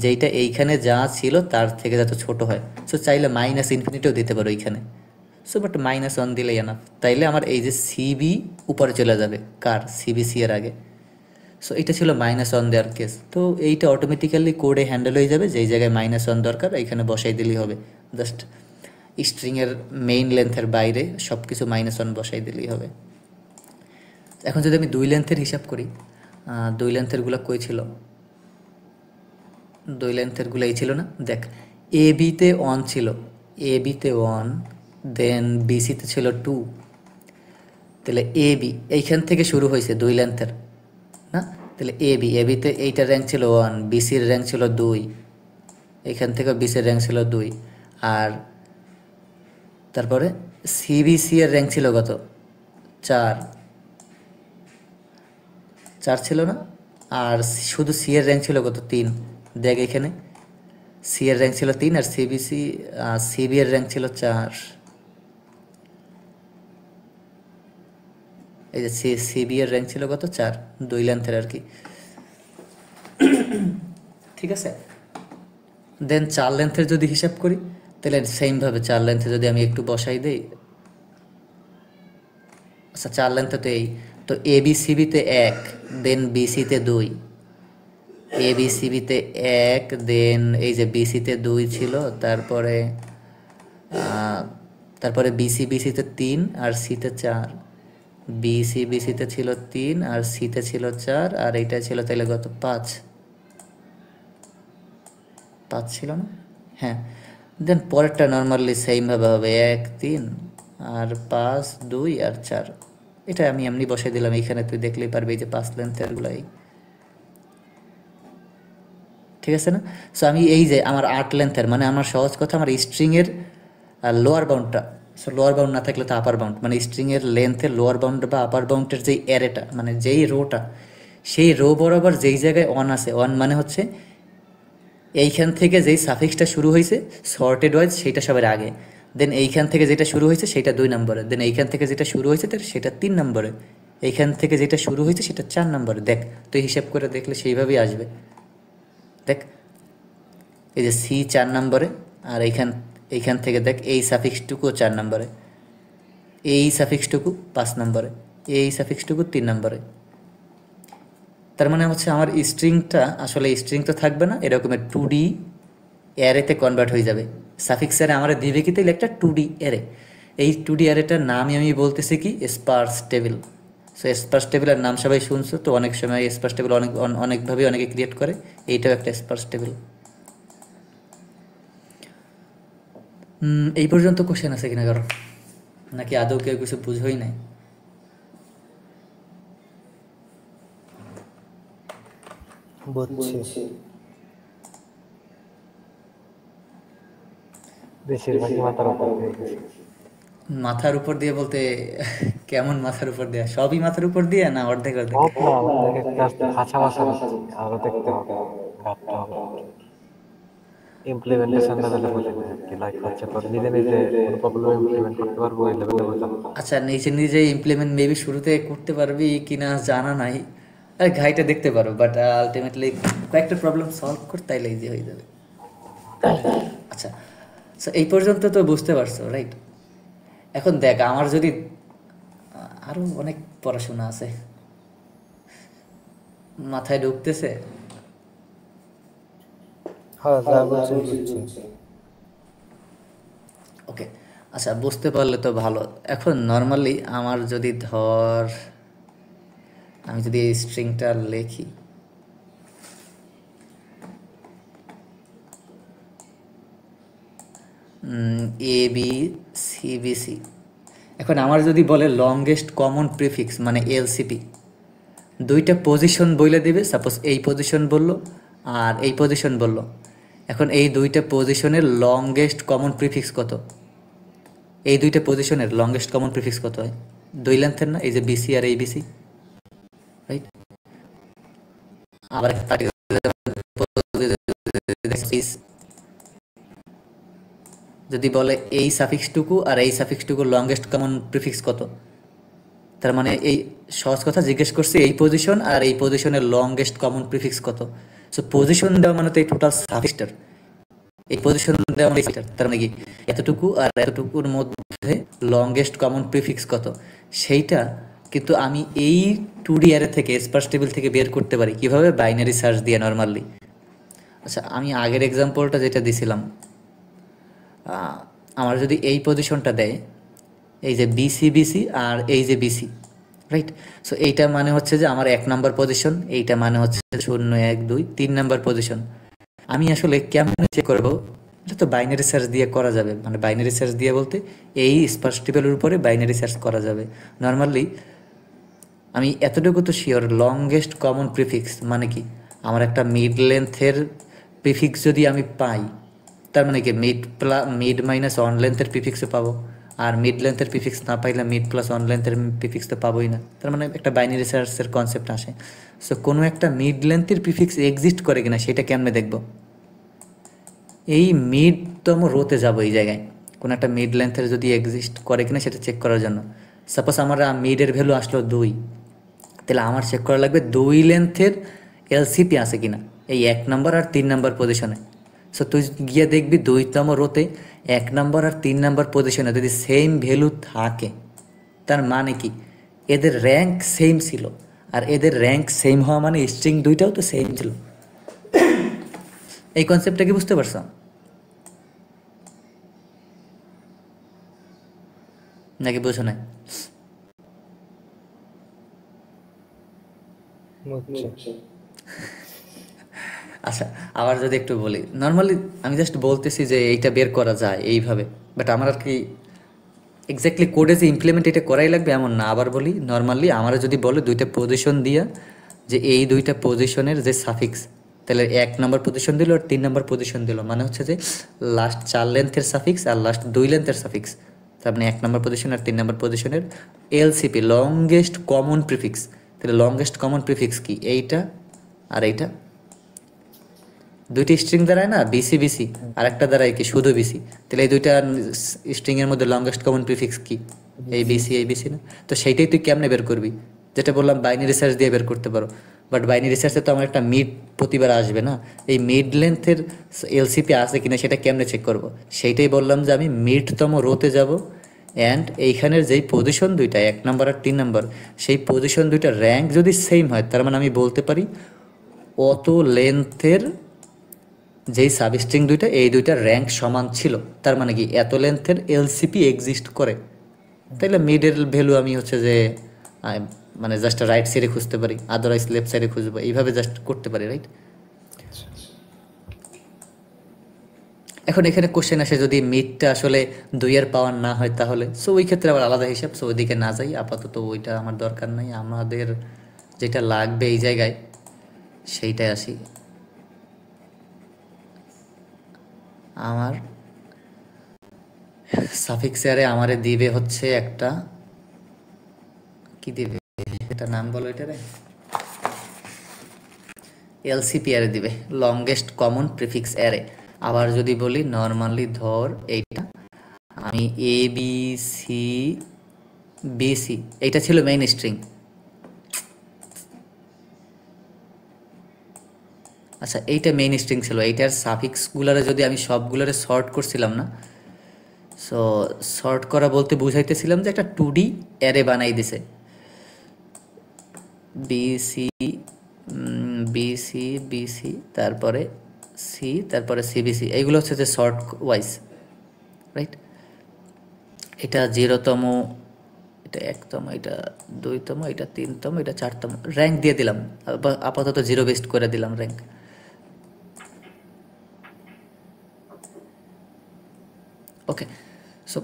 যেইটা এইখানে যা ছিল তার থেকে যত ছোট হয়। সো চাইলে -ইনফিনিটিও দিতে পারো এইখানে। সো বাট -1 দিলেই এনাফ, তাইলে আমার এই যে সিবি উপরে চলে যাবে কার, সিবিসি এর আগে। সো এটা ছিল -1 দেওয়ার কেস। তো এইটা অটোমেটিক্যালি কোডে হ্যান্ডেল হয়ে যাবে, যেই জায়গায় -1 দরকার এইখানে বসাই দিলেই হবে। জাস্ট স্ট্রিংয়ের মেইন লেন্থের বাইরে সব কিছু -1 বসাই দিলেই হবে। এখন যদি আমি 2 লেন্থের হিসাব করি, 2 লেন্থেরগুলো কই ছিল, 2 লেন্থেরগুলো এই ছিল না, দেখ এ বিতে 1 ছিল, এ বিতে 1, দেন বিসিতে ছিল 2, তাহলে এ বি এইখান থেকে শুরু হয়েছে 2 লেন্থের না, তাহলে এ বিতে এইটার র্যাঙ্ক ছিল 1, বিসির র্যাঙ্ক ছিল 2, এইখান থেকে বিসির র্যাঙ্ক ছিল 2, আর তারপরে সিবিসি এর র্যাঙ্ক ছিল কত, 4 ছিল না, আর শুধু সি এর র্যাঙ্ক ছিল কত, 3। দেখ এখানে সি এর র্যাঙ্ক ছিল 3 আর সিবি এর র্যাঙ্ক ছিল 4। এই যে সিবি এর র্যাঙ্ক ছিল কত, 4, 2 লেন্থের আর কি, ঠিক আছে। দেন 4 লেন্থের যদি হিসাব করি তাহলে সেমভাবে 4 লেন্থে যদি আমি একটু বসাই দেই, আচ্ছা 4 লেন্থে তো এই, তো A B সিবিতে 1, then বিসিতে 2, A B সিবিতে 1, দেন এই যে বিসিতে 2 ছিল, তারপরে তারপরে বিসিতে 3 আর সিতে 4, বিসিতে ছিল 3 আর সিতে ছিল 4, আর এইটা ছিল তাহলে কত, 5 ছিল না? হ্যাঁ। দেন পরেরটা নর্মালি সেমভাবে হবে 1, 3 আর 5, 2 আর 4। এটা আমি এমনি বসাই দিলাম এইখানে, তুই দেখলেই পারবি এই যে 5 লেন্থেরগুলাই, ঠিক আছে না? সো আমি এই যে আমার 8 লেন্থের, মানে আমার সহজ কথা আমার স্ট্রিংয়ের লোয়ার বাউন্ডটা, সো লোয়ার বাউন্ড না থাকলে তো আপার বাউন্ড, মানে স্ট্রিংয়ের লেন্থের লোয়ার বাউন্ড বা আপার বাউন্ডের যেই অ্যারেটা, মানে যেই রোটা, সেই রো বরাবর যেই জায়গায় 1 আছে, 1 মানে হচ্ছে এইখান থেকে যেই সাফিক্সটা শুরু হয়েছে সর্টেড ওয়াইজ সেইটা সবার আগে, দেন এইখান থেকে যেটা শুরু হয়েছে সেটা 2 নম্বরে, দেন এইখান থেকে যেটা শুরু হয়েছে সেটা 3 নম্বরে, এইখান থেকে যেটা শুরু হয়েছে সেটা 4 নম্বরে। দেখ তুই হিসাব করে দেখলে সেইভাবেই আসবে। দেখ এই যে সি 4 নম্বরে, আর এইখান থেকে দেখ এই সাফিক্সটুকুও 4 নম্বরে, এই সাফিক্সটুকু 5 নম্বরে, এই সাফিক্সটুকু 3 নম্বরে। তার মানে হচ্ছে আমার স্ট্রিংটা আসলে স্ট্রিং তো থাকবে না, এরকমের 2D অ্যারেতে কনভার্ট হয়ে যাবে। সাফিক্স অ্যারে আমার দিবে কি তাহলে একটা 2D অ্যারে। এই 2D অ্যারেটার নামই আমি বলতেছি কি, স্পার্স টেবিল। সো স্পার্স টেবিলের নাম সবাই শুনছো তো, অনেক সময় স্পার্স টেবিল অনেকভাবে অনেকে ক্রিয়েট করে, এইটাও একটা স্পার্স টেবিল। এই পর্যন্ত কোশ্চেন আছে কিনা কারো, নাকি আদৌ কেউ কিছু বুঝোই নাই? বুঝছি। বেশিরভাগই মাথার উপর হয়ে গেছে। মাথার উপর দিয়ে বলতে কেমন মাথার উপর দিয়ে? সবই মাথার উপর দিয়ে না অর্ধেক অর্ধেক? সব না, আমাদেরকে জাস্ট ভাষা ভাষা দিচ্ছি, আরো দেখতে হবে, ঘাটতে হবে। ইমপ্লিমেন্টেশন লেভেলে বলে দিই আর কি, লাইক হচ্ছে তোর নিজে নিজে কোনো প্রবলেম ইমপ্লিমেন্ট করতে পারবো এই লেভেলে বোঝানো। আচ্ছা, নিজে নিজে ইমপ্লিমেন্ট মেবি শুরুতে করতে পারবি কিনা জানা নাই, আর ঘাইটা দেখতে পারো, বাট আলটিমেটলি কয়েকটা প্রবলেম সলভ করতে তাইলে ইজি হয়ে যাবে। আচ্ছা, সো এই পর্যন্ত তো বুঝতে পারছো, রাইট? এখন দেখ আমার যদি আরও অনেক পড়াশোনা আছে, মাথায় ঢুকতেছে। হ্যাঁ, যা বলছেন বুঝছি। ওকে, আচ্ছা বুঝতে পারলে তো ভালো। এখন নর্মালি আমার যদি ধর আমি যদি এই স্ট্রিংটা লিখি, এ বি সি বি সি, এখন আমার যদি বলে লংগেস্ট কমন প্রিফিক্স মানে এলসিপি, দুইটা পজিশন বলে দিবে, সাপোজ এই পজিশন বললো আর এই পজিশন বললো। এখন এই দুইটা পজিশনের লংগেস্ট কমন প্রিফিক্স কত? এই দুইটা পজিশনের লংগেস্ট কমন প্রিফিক্স কত হয়? 2 লেন্থের না, এই যে বিসি আর এই বিসি, রাইট? আবার যদি বলে এই সাফিক্সটুকু আর এই সাফিক্সটুকুর লংগেস্ট কমন প্রিফিক্স কত, তার মানে এই সহজ কথা জিজ্ঞেস করছি এই পজিশন আর এই পজিশনের লংগেস্ট কমন প্রিফিক্স কত। সো পজিশন দেওয়া মানে তো এই টোটাল সাফিক্সটার, এই পজিশন দেওয়া মানে তার মানে কি এতটুকু আর এতটুকুর মধ্যে লংগেস্ট কমন প্রিফিক্স কত, সেইটা কিন্তু আমি এই 2D অ্যারে থেকে স্পার্স টেবিল থেকে বের করতে পারি কিভাবে? বাইনারি সার্চ দিয়ে নর্মালি। আচ্ছা, আমি আগের এক্সাম্পলটা যেটা দিছিলাম, আমার যদি এই পজিশনটা দেয়, এই যে বিসি বিসি আর এই যে বিসি, রাইট? সো এইটা মানে হচ্ছে যে আমার 1 নাম্বার পজিশন, এইটা মানে হচ্ছে 0, 1, 2, 3 নাম্বার পজিশন। আমি আসলে কেমন চেক করবো? এটা তো বাইনারি সার্চ দিয়ে করা যাবে, মানে বাইনারি সার্চ দিয়ে বলতে এই স্পার্স টেবিলের উপরে বাইনারি সার্চ করা যাবে নর্মালি। আমি এতটুকু তো শিওর, লংগেস্ট কমন প্রিফিক্স মানে কি, আমার একটা মিড লেন্থের প্রিফিক্স যদি আমি পাই, তার মানে কি মিড মাইনাস 1 লেন্থের প্রিফিক্সও পাবো, আর মিড লেন্থের প্রিফিক্স না পাইলে মিড প্লাস 1 লেন্থের প্রিফিক্স তো পাবোই না। তার মানে একটা বাইনারি সার্চের কনসেপ্ট আসে। সো কোনো একটা মিড লেন্থের প্রিফিক্স এক্সিস্ট করে কিনা সেটা কেমনে দেখবো? এই মিডতম রোতে যাবো, এই জায়গায় কোনো একটা মিড লেন্থের যদি এক্সিস্ট করে কিনা সেটা চেক করার জন্য। সাপোজ আমার মিডের ভ্যালু আসলো 2, তাহলে আমার চেক করা লাগবে 2 লেন্থের এলসিপি আছে কিনা এই 1 নাম্বার আর 3 নাম্বার পজিশনে। সো তুই গিয়ে দেখবি 2তম রোতে 1 নাম্বার আর 3 নাম্বার পজিশনে যদি সেম ভ্যালু থাকে, তার মানে কি এদের র্যাঙ্ক সেম ছিল, আর এদের র্যাঙ্ক সেম হওয়া মানে স্ট্রিং দুইটাও তো সেম ছিল। এই কনসেপ্টটা কি বুঝতে পারছো নাকি বুঝো নাই? বুঝছি। আচ্ছা, আবার যদি একটু বলি, নর্মালি আমি জাস্ট বলতেছি যে এইটা বের করা যায় এইভাবে, বাট আমার আর কি এক্স্যাক্টলি কোডে যে ইমপ্লিমেন্ট এটা করাই লাগবে এমন না। আবার বলি, নর্মালি আমার যদি বলে দুইটা পজিশন দিয়া যে এই দুইটা পজিশনের যে সাফিক্স, তাহলে 1 নম্বর পজিশন দিল আর 3 নম্বর পজিশন দিল, মানে হচ্ছে যে লাস্ট 4 লেন্থের সাফিক্স আর লাস্ট 2 লেন্থের সাফিক্স, তার মানে 1 নম্বর পজিশন আর 3 নম্বর পজিশনের এলসিপি, লংগেস্ট কমন প্রিফিক্স। তাহলে লংগেস্ট কমন প্রিফিক্স কি? এইটা আর এইটা, দুইটি স্ট্রিং দাঁড়ায় না, বিসি বিসি, আর একটা দাঁড়ায় কি শুধু বিসি। তাহলে এই দুইটা স্ট্রিং এর মধ্যে লংগেস্ট কমন প্রিফিক্স কি? এই বিসি, এই বিসি না? তো সেইটাই তুই কেমনে বের করবি? যেটা বললাম বাইনারি সার্চ দিয়ে বের করতে পারো, বাট বাইনারি সার্চে তো আমার একটা মিড প্রতিবার আসবে না। এই মিড লেন্থের এলসিপি আছে কিনা সেটা কেমনে চেক করব? সেইটাই বললাম যে আমি মিডতম রোতে যাব, অ্যান্ড এইখানের যেই পজিশন দুইটা 1 নম্বর আর 3 নম্বর, সেই পজিশন দুইটা র্যাঙ্ক যদি সেম হয়, তার মানে আমি বলতে পারি অত লেন্থের যেই সাবস্ট্রিং দুইটা, এই দুইটার র্যাঙ্ক সমান ছিল। তার মানে কি এত লেন্থের এলসিপি এক্সিস্ট করে। তাইলে মিডের ভ্যালু আমি হচ্ছে যে মানে জাস্ট রাইট সাইডে খুঁজতে পারি, আদারওয়াইজ লেফট সাইডে খুঁজবো, এইভাবে জাস্ট করতে পারি, রাইট? এখন এখানে কোশ্চেন আসে যদি মিডটা আসলে 2 এর পাওয়ার না হয় তাহলে, সো ওই ক্ষেত্রে আবার আলাদা হিসাব, সো ওইদিকে না যাই, আপাতত ওইটা আমার দরকার নাই। আমাদের যেটা লাগবে এই জায়গায় সেইটাই আসি। আমার সাফিক্স আরে আমারে দিবে হচ্ছে একটা, কি দিবে এটা নাম বলো এটারে, এলসিপি অ্যারে দিবে, লংগেস্ট কমন প্রিফিক্স অ্যারে। আবার যদি বলি নর্মালি ধর এইটা আমি এ বি সি বিসি, এইটা ছিল মেইন স্ট্রিং। আচ্ছা, এইটা মেইন স্ট্রিং ছিল, এইটার সাফিক্সগুলারে যদি আমি সবগুলারে শর্ট করছিলাম না, সো শর্ট করা বলতে বুঝাইতেছিলাম যে একটা 2D অ্যারে বানাই দিছে, বিসি বিসি বিসি, তারপরে সি, তারপরে সিবিসি, এইগুলো হচ্ছে যে শর্ট ওয়াইজ, রাইট? এটা 0তম, এটা 1তম, এটা 2তম, এটা 3তম, এটা 4তম, র্যাঙ্ক দিয়ে দিলাম, আপাতত 0 বেস্ট করে দিলাম র্যাঙ্ক। ওকে, সো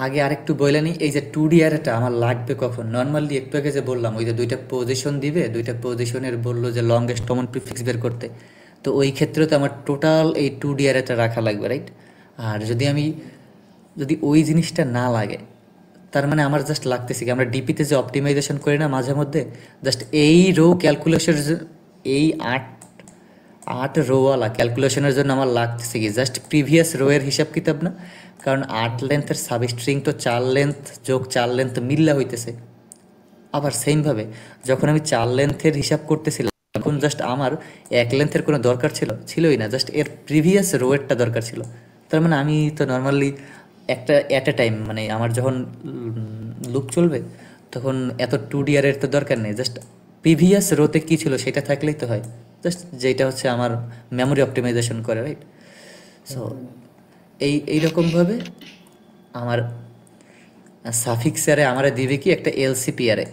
আগে আরেকটু বলে নিই, এই যে 2D অ্যারেটা আমার লাগবে কখন? নর্মালি একটু আগে যে বললাম ওই যে দুইটা পজিশন দিবে, দুইটা পজিশনের বললো যে লংগেস্ট কমন প্রিফিক্স বের করতে, তো ওই ক্ষেত্রে তো আমার টোটাল এই 2D অ্যারেটা রাখা লাগবে, রাইট? আর যদি ওই জিনিসটা না লাগে, তার মানে আমার জাস্ট লাগতেছে কি, আমরা ডিপিতে যে অপটিমাইজেশন করি না মাঝে মধ্যে, জাস্ট এই রো ক্যালকুলেশন, এই 8 রোওয়ালা ক্যালকুলেশনের জন্য আমার লাগতেছে কি জাস্ট প্রিভিয়াস রো এর হিসাব কিতাব না, কারণ 8 লেন্থের সাবস্ট্রিং তো 4 লেন্থ যোগ 4 লেন্থ মিল্লা হইতেছে। আবার সেমভাবে যখন আমি 4 লেন্থের হিসাব করতেছিলাম, তখন জাস্ট আমার 1 লেন্থের কোনো দরকার ছিলই না, জাস্ট এর প্রিভিয়াস রো এরটা দরকার ছিল। তার মানে আমি তো নর্মালি একটা অ্যাট এ টাইম, মানে আমার যখন লুপ চলবে তখন এত 2D এর তো দরকার নেই, জাস্ট প্রিভিয়াস রোতে কী ছিল সেটা থাকলেই তো হয়, জাস্ট যেটা হচ্ছে আমার মেমোরি অপটিমাইজেশন করে, রাইট? সো এইরকমভাবে আমার সাফিক্স অ্যারে আমার দিবে কি একটা এলসিপি অ্যারে।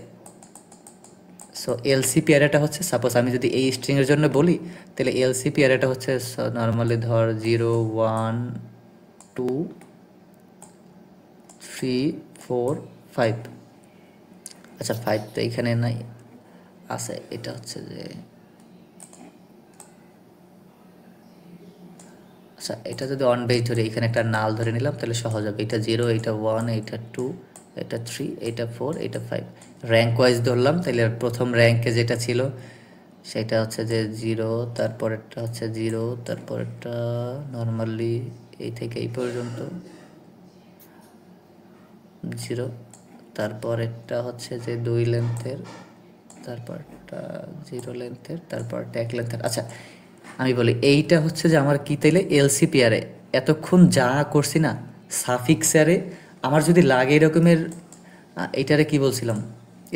সো এলসিপি অ্যারেটা হচ্ছে, সাপোজ আমি যদি এই স্ট্রিংয়ের জন্য বলি, তাহলে এলসিপি অ্যারেটা হচ্ছে নর্মালি ধর 0 1 2 3 4 5। আচ্ছা 5 তো এইখানে নাই, আছে, এটা হচ্ছে যে, আচ্ছা এটা যদি অন বেস ধরে এখানে একটা নাল ধরে নিলাম তাহলে সহজ হবে, এটা 0, এটা 1, এটা 2, এটা 3, এটা 4, এটা 5, র্যাঙ্ক ওয়াইজ ধরলাম। তাহলে প্রথম র্যাঙ্কে যেটা ছিল সেটা হচ্ছে যে 0, তারপরেরটা হচ্ছে 0, তারপরেরটা নর্মালি এই থেকে এই পর্যন্ত 0, তারপরেরটা হচ্ছে যে 2 লেন্থের, তারপরটা 0 লেন্থের, তারপরটা 1 লেন্থের। আচ্ছা আমি বলি এইটা হচ্ছে যে আমার কি, তাইলে এলসিপি আরে এতক্ষণ যা করছি না সাফিক্স আরে আমার যদি লাগে এরকমের, এইটারে কি বলছিলাম,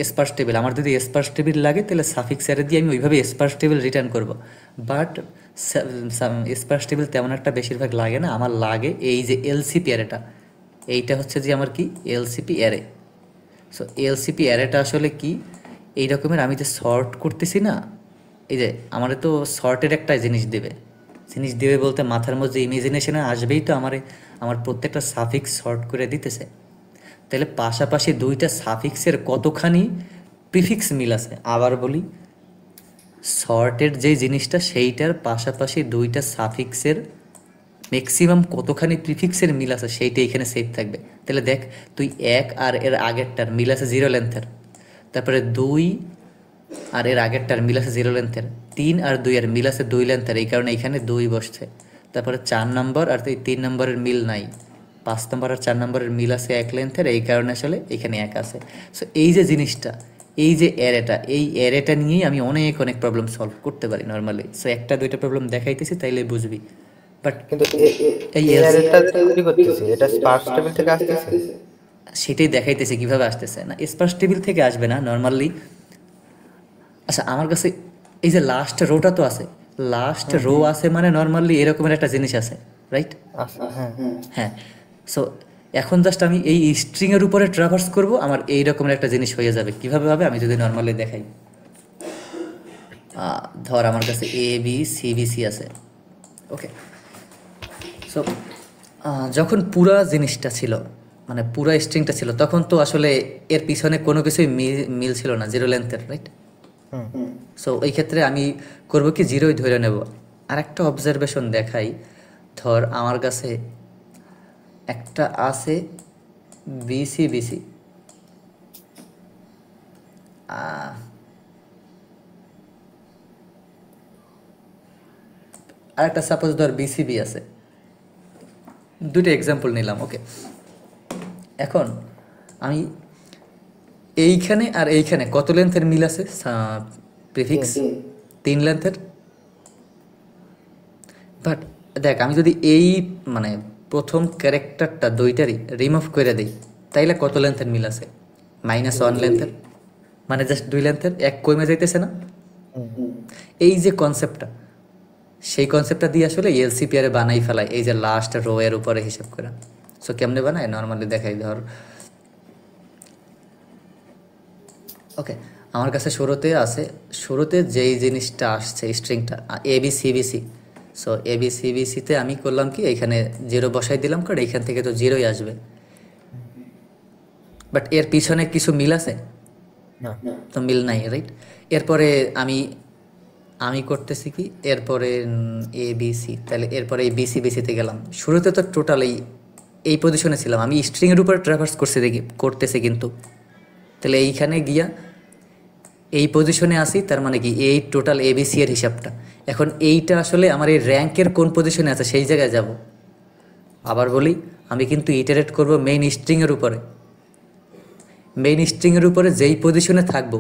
স্পার্স টেবিল, আমার যদি স্পার্স টেবিল লাগে তাহলে সাফিক্স অ্যারে দিয়ে আমি ওইভাবে স্পার্স টেবিল রিটার্ন করব। বাট স্পার্স টেবিল তেমন একটা বেশিরভাগ লাগে না, আমার লাগে এই যে এলসিপি অ্যারেটা, এইটা হচ্ছে যে আমার কি এলসিপি অ্যারে। সো এলসিপি অ্যারেটা আসলে কি, এই রকমের আমি যে সর্ট করতেছি না, এই যে আমার তো সর্টের একটা জিনিস দেবে বলতে মাথার মধ্যে ইমাজিনেশনে আসবেই তো আমার প্রত্যেকটা সাফিক্স সর্ট করে দিতেছে। তাহলে পাশাপাশি দুইটা সাফিক্সের কতখানি প্রিফিক্স মিল আছে, আবার বলি, সর্টের যে জিনিসটা সেইটার পাশাপাশি দুইটা সাফিক্সের ম্যাক্সিমাম কতখানি প্রিফিক্সের মিল আছে সেইটা এখানে সেভ থাকবে। তাহলে দেখ, তুই 1 আর এর আগেরটার মিল আছে 0 লেন্থের, তারপরে 2 আর এর আগেরটার মিল আছে 0 লেন্থের, 3 আর 2 এর মিল আছে 2 লেন্থের, এই কারণে এখানে 2 বসছে। তারপরে 4 নম্বর আর 3 নম্বরের মিল নাই, 5 নম্বর আর 4 নম্বরের মিল আছে 1 লেন্থের, এই কারণে আসলে এখানে 1 আছে। সো এই যে জিনিসটা, এই যে অ্যারেটা, এই অ্যারেটা নিয়েই আমি অনেক অনেক প্রবলেম সলভ করতে পারি নর্মালি। সো একটা দুইটা প্রবলেম দেখাইতেছি তাইলে বুঝবি। বাট কিন্তু এই এই অ্যারেটা যে তৈরি করতেছি এটা স্পার্স টেবিল থেকে আসতেছে। সেটাই দেখাইতেছে কিভাবে আসতেছে না, স্পার্স টেবিল থেকে আসবে না নর্মালি। আচ্ছা, আমার কাছে এই যে লাস্ট রোটা তো আছে, লাস্ট রো আছে মানে নর্মালি এরকমের একটা জিনিস আছে, রাইট? আচ্ছা, হ্যাঁ। হ্যাঁ। সো এখন জাস্ট আমি এই স্ট্রিংয়ের উপরে ট্রাভার্স করব, আমার এই রকমের একটা জিনিস হয়ে যাবে। কিভাবে হবে আমি যদি নর্মালি দেখাই, ধর আমার কাছে এ বি সি বি সি আছে, ওকে। সো যখন পুরা জিনিসটা ছিল, মানে পুরা স্ট্রিংটা ছিল, তখন তো আসলে এর পিছনে কোনো কিছুই মিল ছিল না, 0 লেন্থের, রাইট? সো এই ক্ষেত্রে আমি করব কি, 0ই ধরে নেব। আর একটা অবজারভেশন দেখাই, ধর আমার কাছে একটা আছে বিসি বিসি, আর একটা সাপোজ ধর বিসিবি আছে, দুটো এক্সাম্পল নিলাম, ওকে। এখন আমি এইখানে আর এইখানে কত লেন্থের মিল আছে প্রিফিক্স? 3 লেন্থের। বাট দেখ, আমি যদি এই মানে প্রথম ক্যারেক্টারটা দুইটারই রিমুভ করে দিই, তাইলে কত লেন্থের মিল আছে? -1 লেন্থের, মানে জাস্ট 2 লেন্থের, এক কমে যাইতেছে না? এই যে কনসেপ্টটা, সেই কনসেপ্টটা দিয়ে আসলে এলসিপিআরে বানাই ফেলায়, এই যে লাস্ট রো এর উপরে হিসাব করে। সো কেমনে বানায় নর্মালি দেখাই, ধর ওকে, আমার কাছে শুরুতে যেই জিনিসটা আসছে স্ট্রিংটা এবিসিবিসি। সো এবিসিবিসিতে আমি করলাম কি, এখানে 0 বসাই দিলাম, কারণ এইখান থেকে তো 0ই আসবে। বাট এর পিছনে কিছু মিল আছে তো? মিল নাই, রাইট? এরপরে আমি করতেছি কি, এরপরে এ বি সি, তাহলে এরপরে এই বিসি বিসিতে গেলাম। শুরুতে তো টোটাল এই পজিশনে ছিলাম, আমি স্ট্রিংয়ের উপরে ট্রাভার্স করতেছি কিন্তু, তাহলে এইখানে গিয়া এই পজিশনে আসি, তার মানে কি এই টোটাল এবিসি এর হিসাবটা। এখন এইটা আসলে আমার এই র্যাঙ্কের কোন পজিশনে আছে সেই জায়গায় যাব। আবার বলি, আমি কিন্তু ইটারেট করব মেইন স্ট্রিংয়ের উপরে। মেইন স্ট্রিংয়ের উপরে যেই পজিশনে থাকবো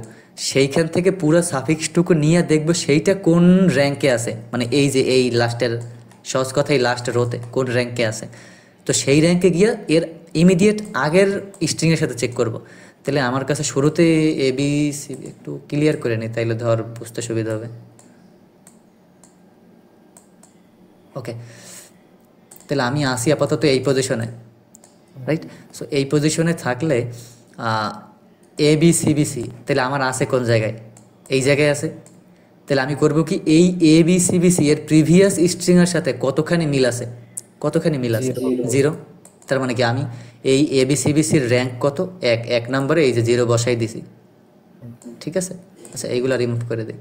সেইখান থেকে পুরো সাফিক্সটুকু নিয়ে দেখবো সেইটা কোন র্যাঙ্কে আছে, মানে এই যে এই লাস্টের, সহজ কথাই লাস্ট রোতে কোন র্যাঙ্কে আছে। তো সেই র্যাঙ্কে গিয়ে এর ইমিডিয়েট আগের স্ট্রিংয়ের সাথে চেক করব। তাহলে আমার কাছে শুরুতে এ বি সি, একটু ক্লিয়ার করে নিই তাইলে ধর বুঝতে সুবিধা হবে, ওকে। তাহলে আমি আসি আপাতত এই পজিশনে, রাইট? সো এই পজিশনে থাকলে এ বি সি বি সি, তাহলে আমার আছে কোন জায়গায়? এই জায়গায় আছে। তাহলে আমি করব কি, এই এ বি সি বি সি এর প্রিভিয়াস স্ট্রিংয়ের সাথে কতখানি মিল আছে? 0। তার মানে কি আমি এই এ বি সি বি সির র্যাঙ্ক কত? 1 নম্বরে এই যে 0 বসাই দিছি, ঠিক আছে? আচ্ছা, এইগুলা রিমুভ করে দিই,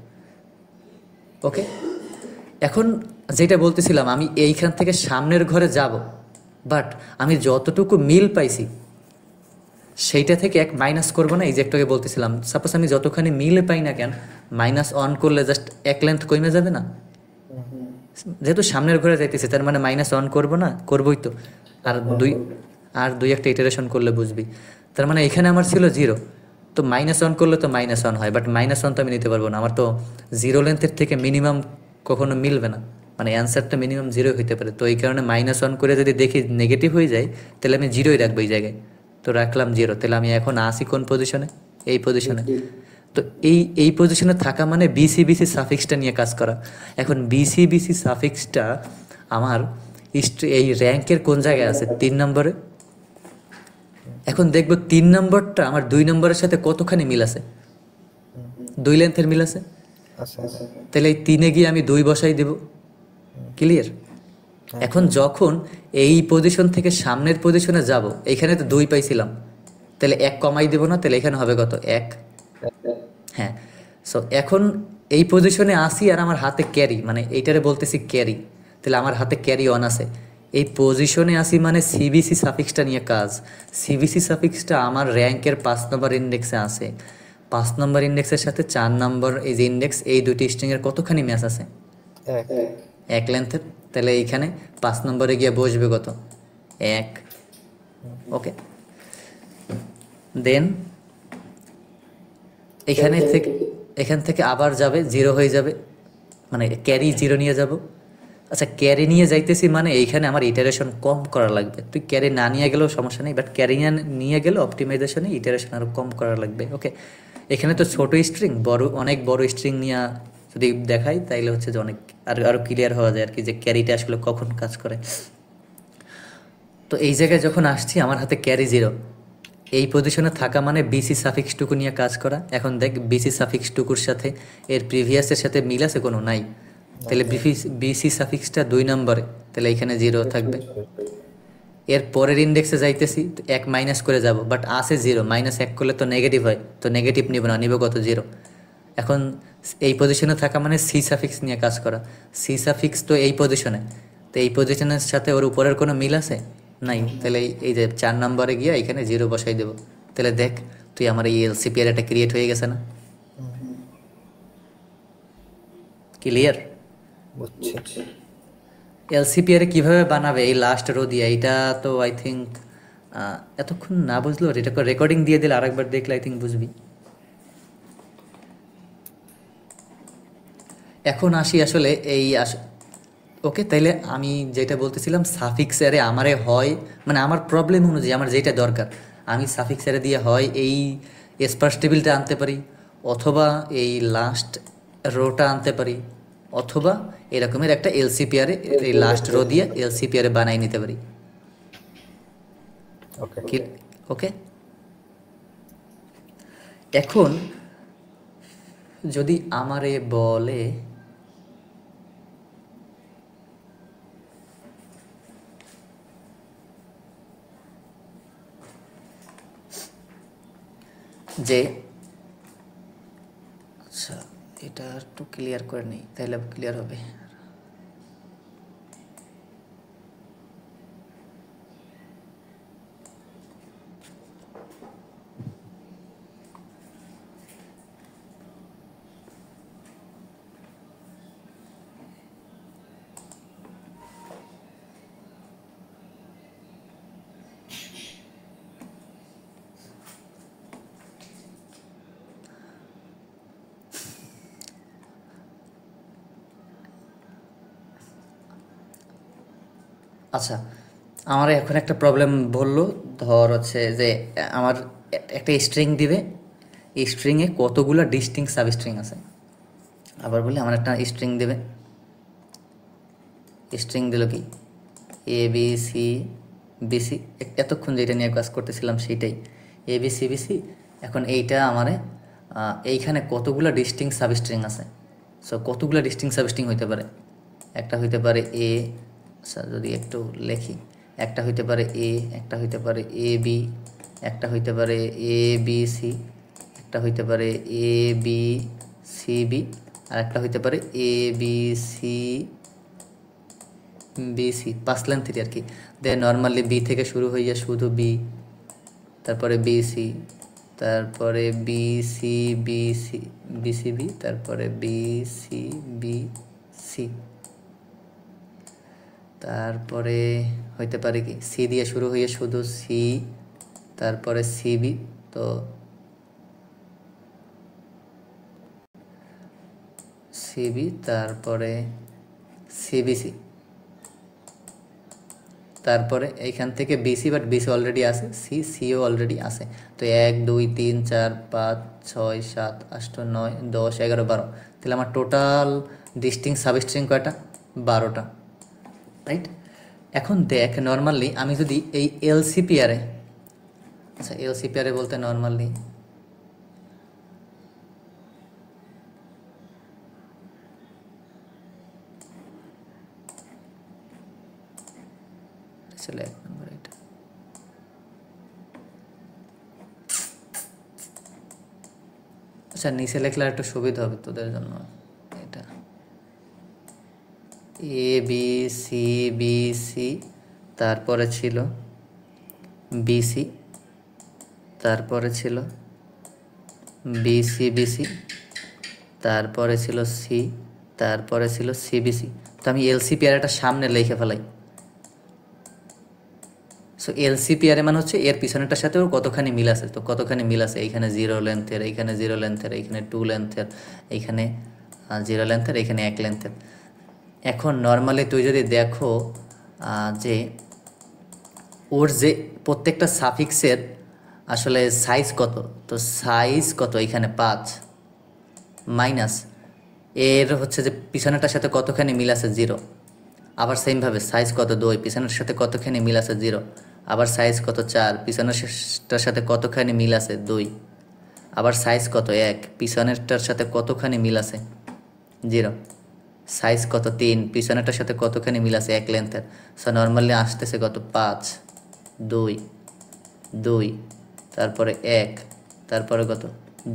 ওকে। এখন যেটা বলতেছিলাম, আমি এইখান থেকে সামনের ঘরে যাব, বাট আমি যতটুকু মিল পাইছি সেইটা থেকে 1 মাইনাস করবো না? এই যে একটাকে বলতেছিলাম, সাপোজ আমি যতখানি মিল পাই না কেন, -1 করলে জাস্ট 1 লেন্থ কমে যাবে না? যেহেতু সামনের ঘরে যাইতেছি, তার মানে -1 করবো না? করবোই তো। আর দুই একটা ইটারেশন করলে বুঝবি। তার মানে এখানে আমার ছিল 0, তো -1 করলে তো -1 হয়, বাট -1 তো আমি নিতে পারবো না, আমার তো 0 লেন্থের থেকে মিনিমাম কখনো মিলবে না, মানে অ্যান্সারটা মিনিমাম 0 হইতে পারে। তো এই কারণে -1 করে যদি দেখি নেগেটিভ হয়ে যায়, তাহলে আমি 0ই রাখবো এই জায়গায়। তো রাখলাম 0, তাহলে আমি এখন আসি কোন পজিশনে? এই পজিশনে। তো এই পজিশনে থাকা মানে বিসি সাফিক্সটা নিয়ে কাজ করা। এখন বিসি সাফিক্সটা আমার এই র্যাঙ্কের কোন জায়গায় আছে? 3 নম্বরে। এখন দেখব 3 নম্বরটা আমার 2 নম্বরের সাথে কতখানি মিল আছে, 2 লেন্থের মিল আছে। আচ্ছা আচ্ছা তাহলে এই 3-এ গিয়ে আমি 2 বসাই দেব। ক্লিয়ার? এখন যখন এই পজিশন থেকে সামনের পজিশনে যাব, এইখানে তো 2 পাইছিলাম, তাহলে 1 কমাই দেব না? তাহলে এখানে হবে কত? 1। হ্যাঁ। সো এখন এই পজিশনে আসি আর আমার হাতে ক্যারি, মানে এইটারে বলতেছি ক্যারি, তাহলে আমার হাতে ক্যারি অন আছে। এই পজিশনে আসি মানে সিবিসি সাফিক্সটা নিয়ে কাজ। সিবিসি সাফিক্সটা আমার র্যাঙ্কের 5 নম্বর ইন্ডেক্সে আছে। 5 নম্বর ইন্ডেক্সের সাথে 4 নম্বর এই যে ইন্ডেক্স, এই দুটি স্ট্রিংয়ের কতখানি ম্যাচ আছে? এক 1 লেন্থের। তাহলে এইখানে 5 নম্বরে গিয়ে বসবে কত? 1। ওকে, দেন এখান থেকে আবার যাবে, 0 হয়ে যাবে, মানে ক্যারি 0 নিয়ে যাব। আচ্ছা, ক্যারি নিয়ে যাইতেছি মানে এইখানে আমার ইটারেশন কম করা লাগবে। তুই ক্যারি না নিয়ে গেলেও সমস্যা নেই, বাট ক্যারি নিয়ে গেলে অপটিমাইজেশনে ইটারেশন আরও কম করা লাগবে। ওকে, এখানে তো ছোট স্ট্রিং, অনেক বড় স্ট্রিং নিয়ে যদি দেখাই তাইলে হচ্ছে যে অনেক আরও ক্লিয়ার হওয়া যায় আর কি, যে ক্যারিটা আসলে কখন কাজ করে। তো এই জায়গায় যখন আসছি আমার হাতে ক্যারি 0, এই পজিশনে থাকা মানে বিসি সাফিক্সটুকু নিয়ে কাজ করা। এখন দেখ বিসি সাফিক্সটুকুর সাথে এর প্রিভিয়াসের সাথে মিল আছে? কোনো নাই। তাহলে বিসি সাফিক্সটা 2 নম্বরে, তাহলে এখানে 0 থাকবে। এর পরের ইন্ডেক্সে যাইতেছি, 1 মাইনাস করে যাব, বাট আসে 0, -1 করলে তো নেগেটিভ হয়, তো নেগেটিভ নিব না, নিব কত? 0। এখন এই পজিশনে থাকা মানে সি সাফিক্স নিয়ে কাজ করা। সি সাফিক্স তো এই পজিশনে, তো এই পজিশনের সাথে ওর উপরের কোনো মিল আছে? নাই। তাহলে এই যে 4 নম্বরে গিয়ে এখানে 0 বসাই দেবো। তাহলে দেখ তুই আমার এই এলসিপিআর একটা ক্রিয়েট হয়ে গেছে না? ক্লিয়ার? বুঝছি। এলসিপিআর কীভাবে বানাবে এই লাস্ট রো দিয়ে, এইটা তো আই থিঙ্ক এতক্ষণ না বুঝলো, এটা রেকর্ডিং দিয়ে দিলে আরেকবার দেখলে আই থিঙ্ক বুঝবি। এখন আসি আসলে ওকে, তাইলে আমি যেটা বলতেছিলাম সাফিক্স অ্যারে আমারে হয়, মানে আমার প্রবলেম অনুযায়ী আমার যেটা দরকার, আমি সাফিক্স অ্যারে দিয়ে হয় এই স্পার্স টেবিলটা আনতে পারি, অথবা এই লাস্ট রোটা আনতে পারি, অথবা এরকমের একটা এলসিপিআরে এই লাস্ট রো দিয়ে এলসিপিআরে বানাই নিতে পারি। ওকে ওকে, এখন যদি আমারে বলে যে, আচ্ছা এটা একটু ক্লিয়ার করে নিই তাহলে ক্লিয়ার হবে। আচ্ছা, আমার এখন একটা প্রবলেম বললো, ধর হচ্ছে যে আমার একটা স্ট্রিং দিবে, এই স্ট্রিংয়ে কতগুলো ডিস্টিংক্ট সাবস্ট্রিং আছে। আবার বলি, আমার একটা স্ট্রিং দেবে, স্ট্রিং দিল কি এ বি সি বিসি, এতক্ষণ যেটা নিয়ে কাজ করতেছিলাম সেইটাই, এ বি সি বিসি। এখন এইটা আমারে এইখানে কতগুলো ডিস্টিংক্ট সাবস্ট্রিং আছে। সো কতগুলো ডিস্টিংক্ট সাবস্ট্রিং হইতে পারে? একটা হইতে পারে এ, আচ্ছা যদি একটু লেখি, একটা হইতে পারে এ, একটা হইতে পারে এ বি, একটা হইতে পারে এ বি সি, একটা হইতে পারে এ বি সি বি, আর একটা হইতে পারে এ বি সি বিসি, 5 লাইন 3 আর কি। দেন নর্মালি বি থেকে শুরু হইয়া শুধু বি, তারপরে বিসি, তারপরে বিসি বিসি বিসিবি, তারপরে বিসি বিসি, তারপরে হইতে পারে কি সি দিয়ে শুরু হইয়া শুধু সি, তারপরে সিবি, তো সিবি, তারপরে সিবিসি, তারপরে এইখান থেকে বিসি, বাট বিসি অলরেডি আছে, সিও অলরেডি আছে। তো 1 2 3 4 5 6 7 8 9 10 11 12, তাহলে আমার টোটাল ডিস্টিংক্ট সাবস্ট্রিং কয়টা? 12টা, রাইট? এখন দেখ নর্মালি আমি যদি এই এলসিপিআরে, আচ্ছা এলসিপিআরে বলতে নর্মালি চলে 1 নম্বর এটা, আচ্ছা নিচে লেখলে একটু সুবিধা হবে তোদের জন্য। এটা এ বি সি বি সি, তারপরে ছিল বিসি, তারপরে ছিল বিসি বিসি, তারপরে ছিল সি, তারপরে ছিল সিবিসি। তো আমি এলসিপিআরটা সামনে লিখে ফেলাই। সো এলসিপিআর মানে হচ্ছে এর পিছনেরটার সাথে ওর কতখানি মিল আছে। তো কতখানি মিল আছে, এইখানে 0 লেন্থের, এইখানে 0 লেন্থের, এইখানে 2 লেন্থের, এইখানে 0 লেন্থের, এইখানে 1 লেন্থের। এখন নর্মালি তুই যদি দেখো যে ওর যে প্রত্যেকটা সাফিক্সের আসলে সাইজ কত, তো সাইজ কত এইখানে 5 মাইনাস এর হচ্ছে যে পিছনেরটার সাথে কতখানি মিল আছে 0, আবার সেমভাবে সাইজ কত 2, পিছনের সাথে কতখানি মিল আছে 0, আবার সাইজ কত 4, পিছনেরটার সাথে কতখানি মিল আছে 2, আবার সাইজ কত 1, পিছনেরটার সাথে কতখানি মিল আছে 0, সাইজ কত 3, পিছনেরটার সাথে কতখানি মিল আছে 1 লেন্থের। সো নর্মালি আসতেছে কত 5 2 2, তারপরে 1, তারপরে কত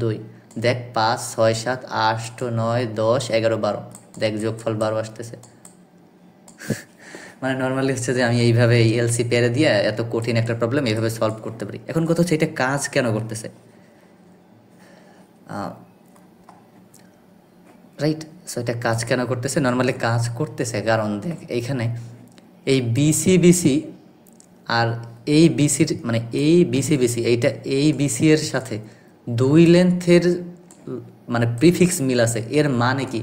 2, দেখ 5 6 7 8 9 10 11 12, দেখ যোগফল 12 আসতেছে। মানে নর্মালি হচ্ছে যে আমি এইভাবে এলসি পেরে দিয়ে এত কঠিন একটা প্রবলেম এইভাবে সলভ করতে পারি। এখন কথা হচ্ছে এটা কাজ কেন করতেছে, রাইট? সো এটা কাজ কেন করতেছে, নর্মালি কাজ করতেছে কারণ দেখ এইখানে এই বিসি বিসি আর এই বিসির মানে এই বিসি বিসি, এইটা এই বিসি এর সাথে 2 লেন্থের মানে প্রিফিক্স মিল আছে। এর মানে কি,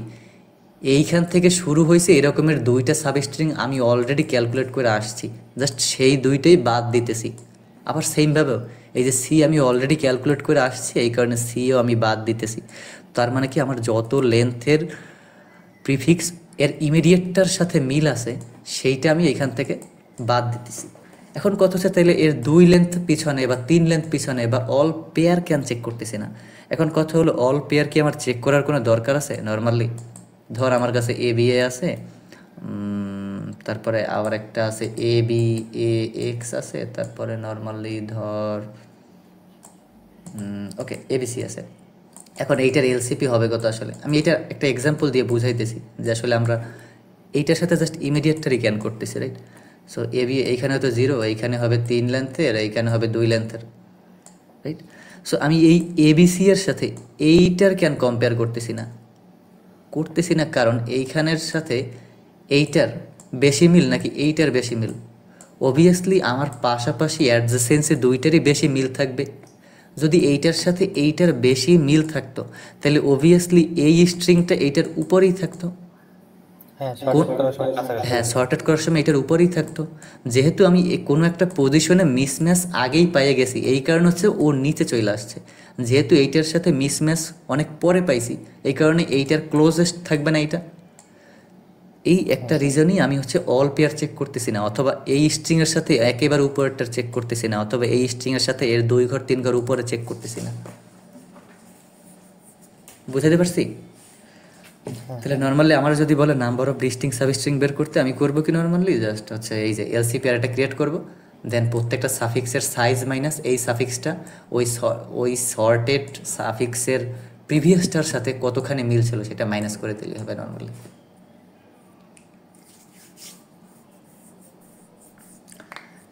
এইখান থেকে শুরু হয়েছে এরকমের 2টা সাবস্ট্রিং আমি অলরেডি ক্যালকুলেট করে আসছি, জাস্ট সেই 2টাই বাদ দিতেছি। আবার সেমভাবেও এই যে সি আমি অলরেডি ক্যালকুলেট করে আসছি, এই কারণে সিও আমি বাদ দিতেছি। তার মানে কি আমার যত লেন্থের প্রিফিক্স এর ইমিডিয়েটটার সাথে মিল আছে সেইটা আমি এখান থেকে বাদ দিতেছি। এখন কথা হচ্ছে তাইলে এর 2 লেন্থ পিছনে বা 3 লেন্থ পিছনে বা অল পেয়ার কেন চেক করতেছি না? এখন কথা হলো অল পেয়ার কি আমার চেক করার কোনো দরকার আছে? নর্মালি ধর আমার কাছে এ বি এ আছে, তারপরে আবার একটা আছে এ বি এ এক্স আছে, তারপরে নর্মালি ধর ওকে এবিসি আছে। এখন এইটার এলসিপি হবে কত? আসলে আমি এটা একটা এক্সাম্পল দিয়ে বুঝাইতেছি যে আসলে আমরা এইটার সাথে জাস্ট ইমিডিয়েটটারি ক্যান করতেছি, রাইট? সো এ বি এইখানে হয়তো 0, এইখানে হবে 3 লেন্থের, এইখানে হবে 2 লেন্থের, রাইট? সো আমি এই এবিসি এর সাথে এইটার ক্যান কম্পেয়ার করতেছি না কারণ এইখানের সাথে এইটার বেশি মিল নাকি এইটার বেশি মিল? অবভিয়াসলি আমার পাশাপাশি অ্যাডজেসেন্সে 2টারই বেশি মিল থাকবে। যদি এইটার সাথে এইটার বেশি মিল থাকতো তাহলে অবভিয়াসলি এই স্ট্রিংটা এইটার উপরেই থাকতো। হ্যাঁ, শর্টেড করার সময় এটার উপরেই থাকতো। যেহেতু আমি কোনো একটা পজিশনে মিসম্যাচ আগেই পাইয়ে গেছি, এই কারণে হচ্ছে ও নিচে চলে আসছে। যেহেতু এইটার সাথে মিসম্যাচ অনেক পরে পাইছি, এই কারণে এইটার ক্লোজেস্ট থাকবে না এইটা। এই একটা রিজনই আমি হচ্ছে অল পেয়ার চেক করতেছি না, অথবা এই স্ট্রিংয়ের সাথে একেবারে উপরেরটার চেক করতেছি না, অথবা এই স্ট্রিংয়ের সাথে এর 2 ঘর 3 ঘর উপরে চেক করতেছি না। বুঝাতে পারছি? তাহলে নর্মালি আমার যদি বলে নাম্বার অফ ডিস্টিং সাবস্ট্রিং বের করতে, আমি করবো কি নর্মালি জাস্ট হচ্ছে এই যে এলসি পেয়ারটা ক্রিয়েট করব, দেন প্রত্যেকটা সাফিক্সের সাইজ মাইনাস এই সাফিক্সটা ওই সর্টেড সাফিক্সের প্রিভিয়াসটার সাথে কতখানি মিল ছিল সেটা মাইনাস করে দিলে হবে নর্মালি।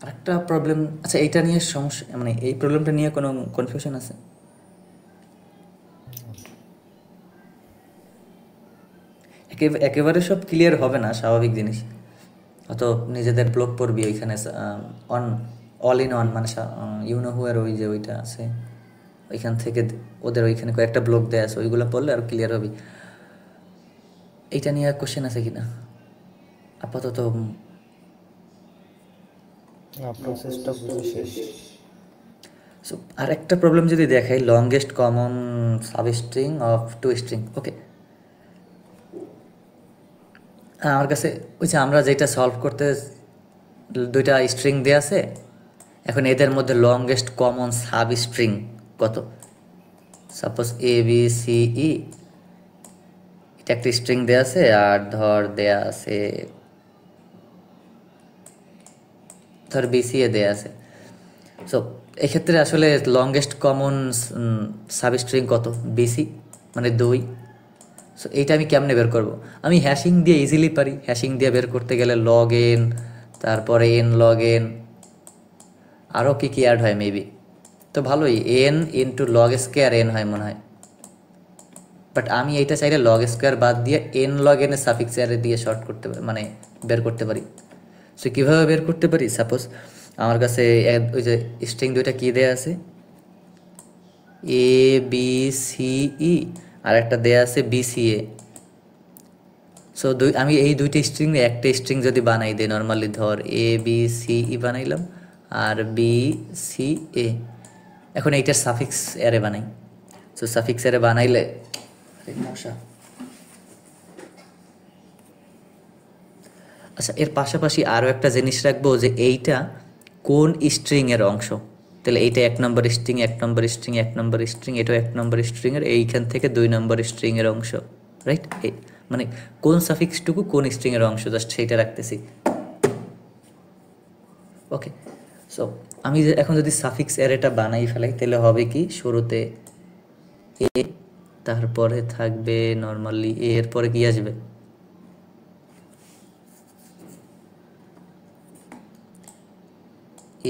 আরেকটা প্রবলেম, আচ্ছা এইটা নিয়ে সমস্যা মানে এই প্রবলেমটা নিয়ে কোনো কনফিউশন আছে? একেবারে সব ক্লিয়ার হবে না, স্বাভাবিক জিনিস। অত নিজেদের ব্লগ পড়বি ওইখানে অন অল ইন অন মানে ইউনোহুয়ার ওই যে ওইটা আছে, ওইখান থেকে ওদের ওইখানে কয়েকটা ব্লগ দেয়া আছে, ওইগুলো পড়লে আর ক্লিয়ার হবি। এইটা নিয়ে কোশ্চেন আছে কি না আপাতত? প্রসেসটা বুঝে শেষ। সো আর একটা প্রবলেম যদি দেখাই, longest common substring of two string. Okay, আমার কাছে ওই যে আমরা যেটা সলভ করতে দুইটা স্ট্রিং দেওয়া আছে, এখন এদের মধ্যে লংগেস্ট কমন সাব স্ট্রিং কত? সাপোজ এ বি সি ই, এটা একটা স্ট্রিং দেওয়া আছে, আর দেয়া আছে বিসিএ দেয়া আছে। সো এক্ষেত্রে আসলে লংগেস্ট কমন সাব স্ট্রিং কত? বিসি, মানে 2। সো এইটা আমি কেমনে বের করব? আমি হ্যাশিং দিয়ে ইজিলি পারি। হ্যাশিং দিয়ে বের করতে গেলে লগ এন, তারপরে এন লগ এন, আরও কী কী অ্যাড হয় মেবি, তো ভালোই, N into log square N হয় মনে হয়। বাট আমি এইটা চাইলে লগ স্কোয়ার বাদ দিয়ে এন লগ এনের সাফিক্স এরে দিয়ে শর্ট করতে পারি, মানে বের করতে পারি। সো কীভাবে বের করতে পারি? সাপোজ আমার কাছে ওই যে স্ট্রিং দুইটা কী দেয়া আছে, এ বি সি ই, আর একটা দেয়া আছে বিসিএ। সো আমি এই দুইটা স্ট্রিং একটা স্ট্রিং যদি বানাই দিই, নর্মালি ধর এ বি সি ই বানাইলাম, আর বি সি এ, এখন এইটার সাফিক্স অ্যারে বানাই। সো সাফিক্স অ্যারে বানাইলে মশা। আচ্ছা, এর পাশাপাশি আরও একটা জিনিস রাখবো, যে এইটা কোন স্ট্রিংয়ের অংশ। তাহলে এইটা 1 নম্বর স্ট্রিং, 1 নম্বর স্ট্রিং, 1 নম্বর স্ট্রিং, এটাও 1 নম্বর স্ট্রিংয়ের, এইখান থেকে 2 নম্বর স্ট্রিংয়ের অংশ, রাইট? মানে কোন সাফিক্সটুকু কোন স্ট্রিংয়ের অংশ, জাস্ট সেইটা রাখতেছি। ওকে, সো আমি এখন যদি সাফিক্স অ্যারেটা বানাই ফেলাই, তাহলে হবে কি, শুরুতে এ, তারপরে থাকবে নর্মালি এ, এর পরে কি আসবে,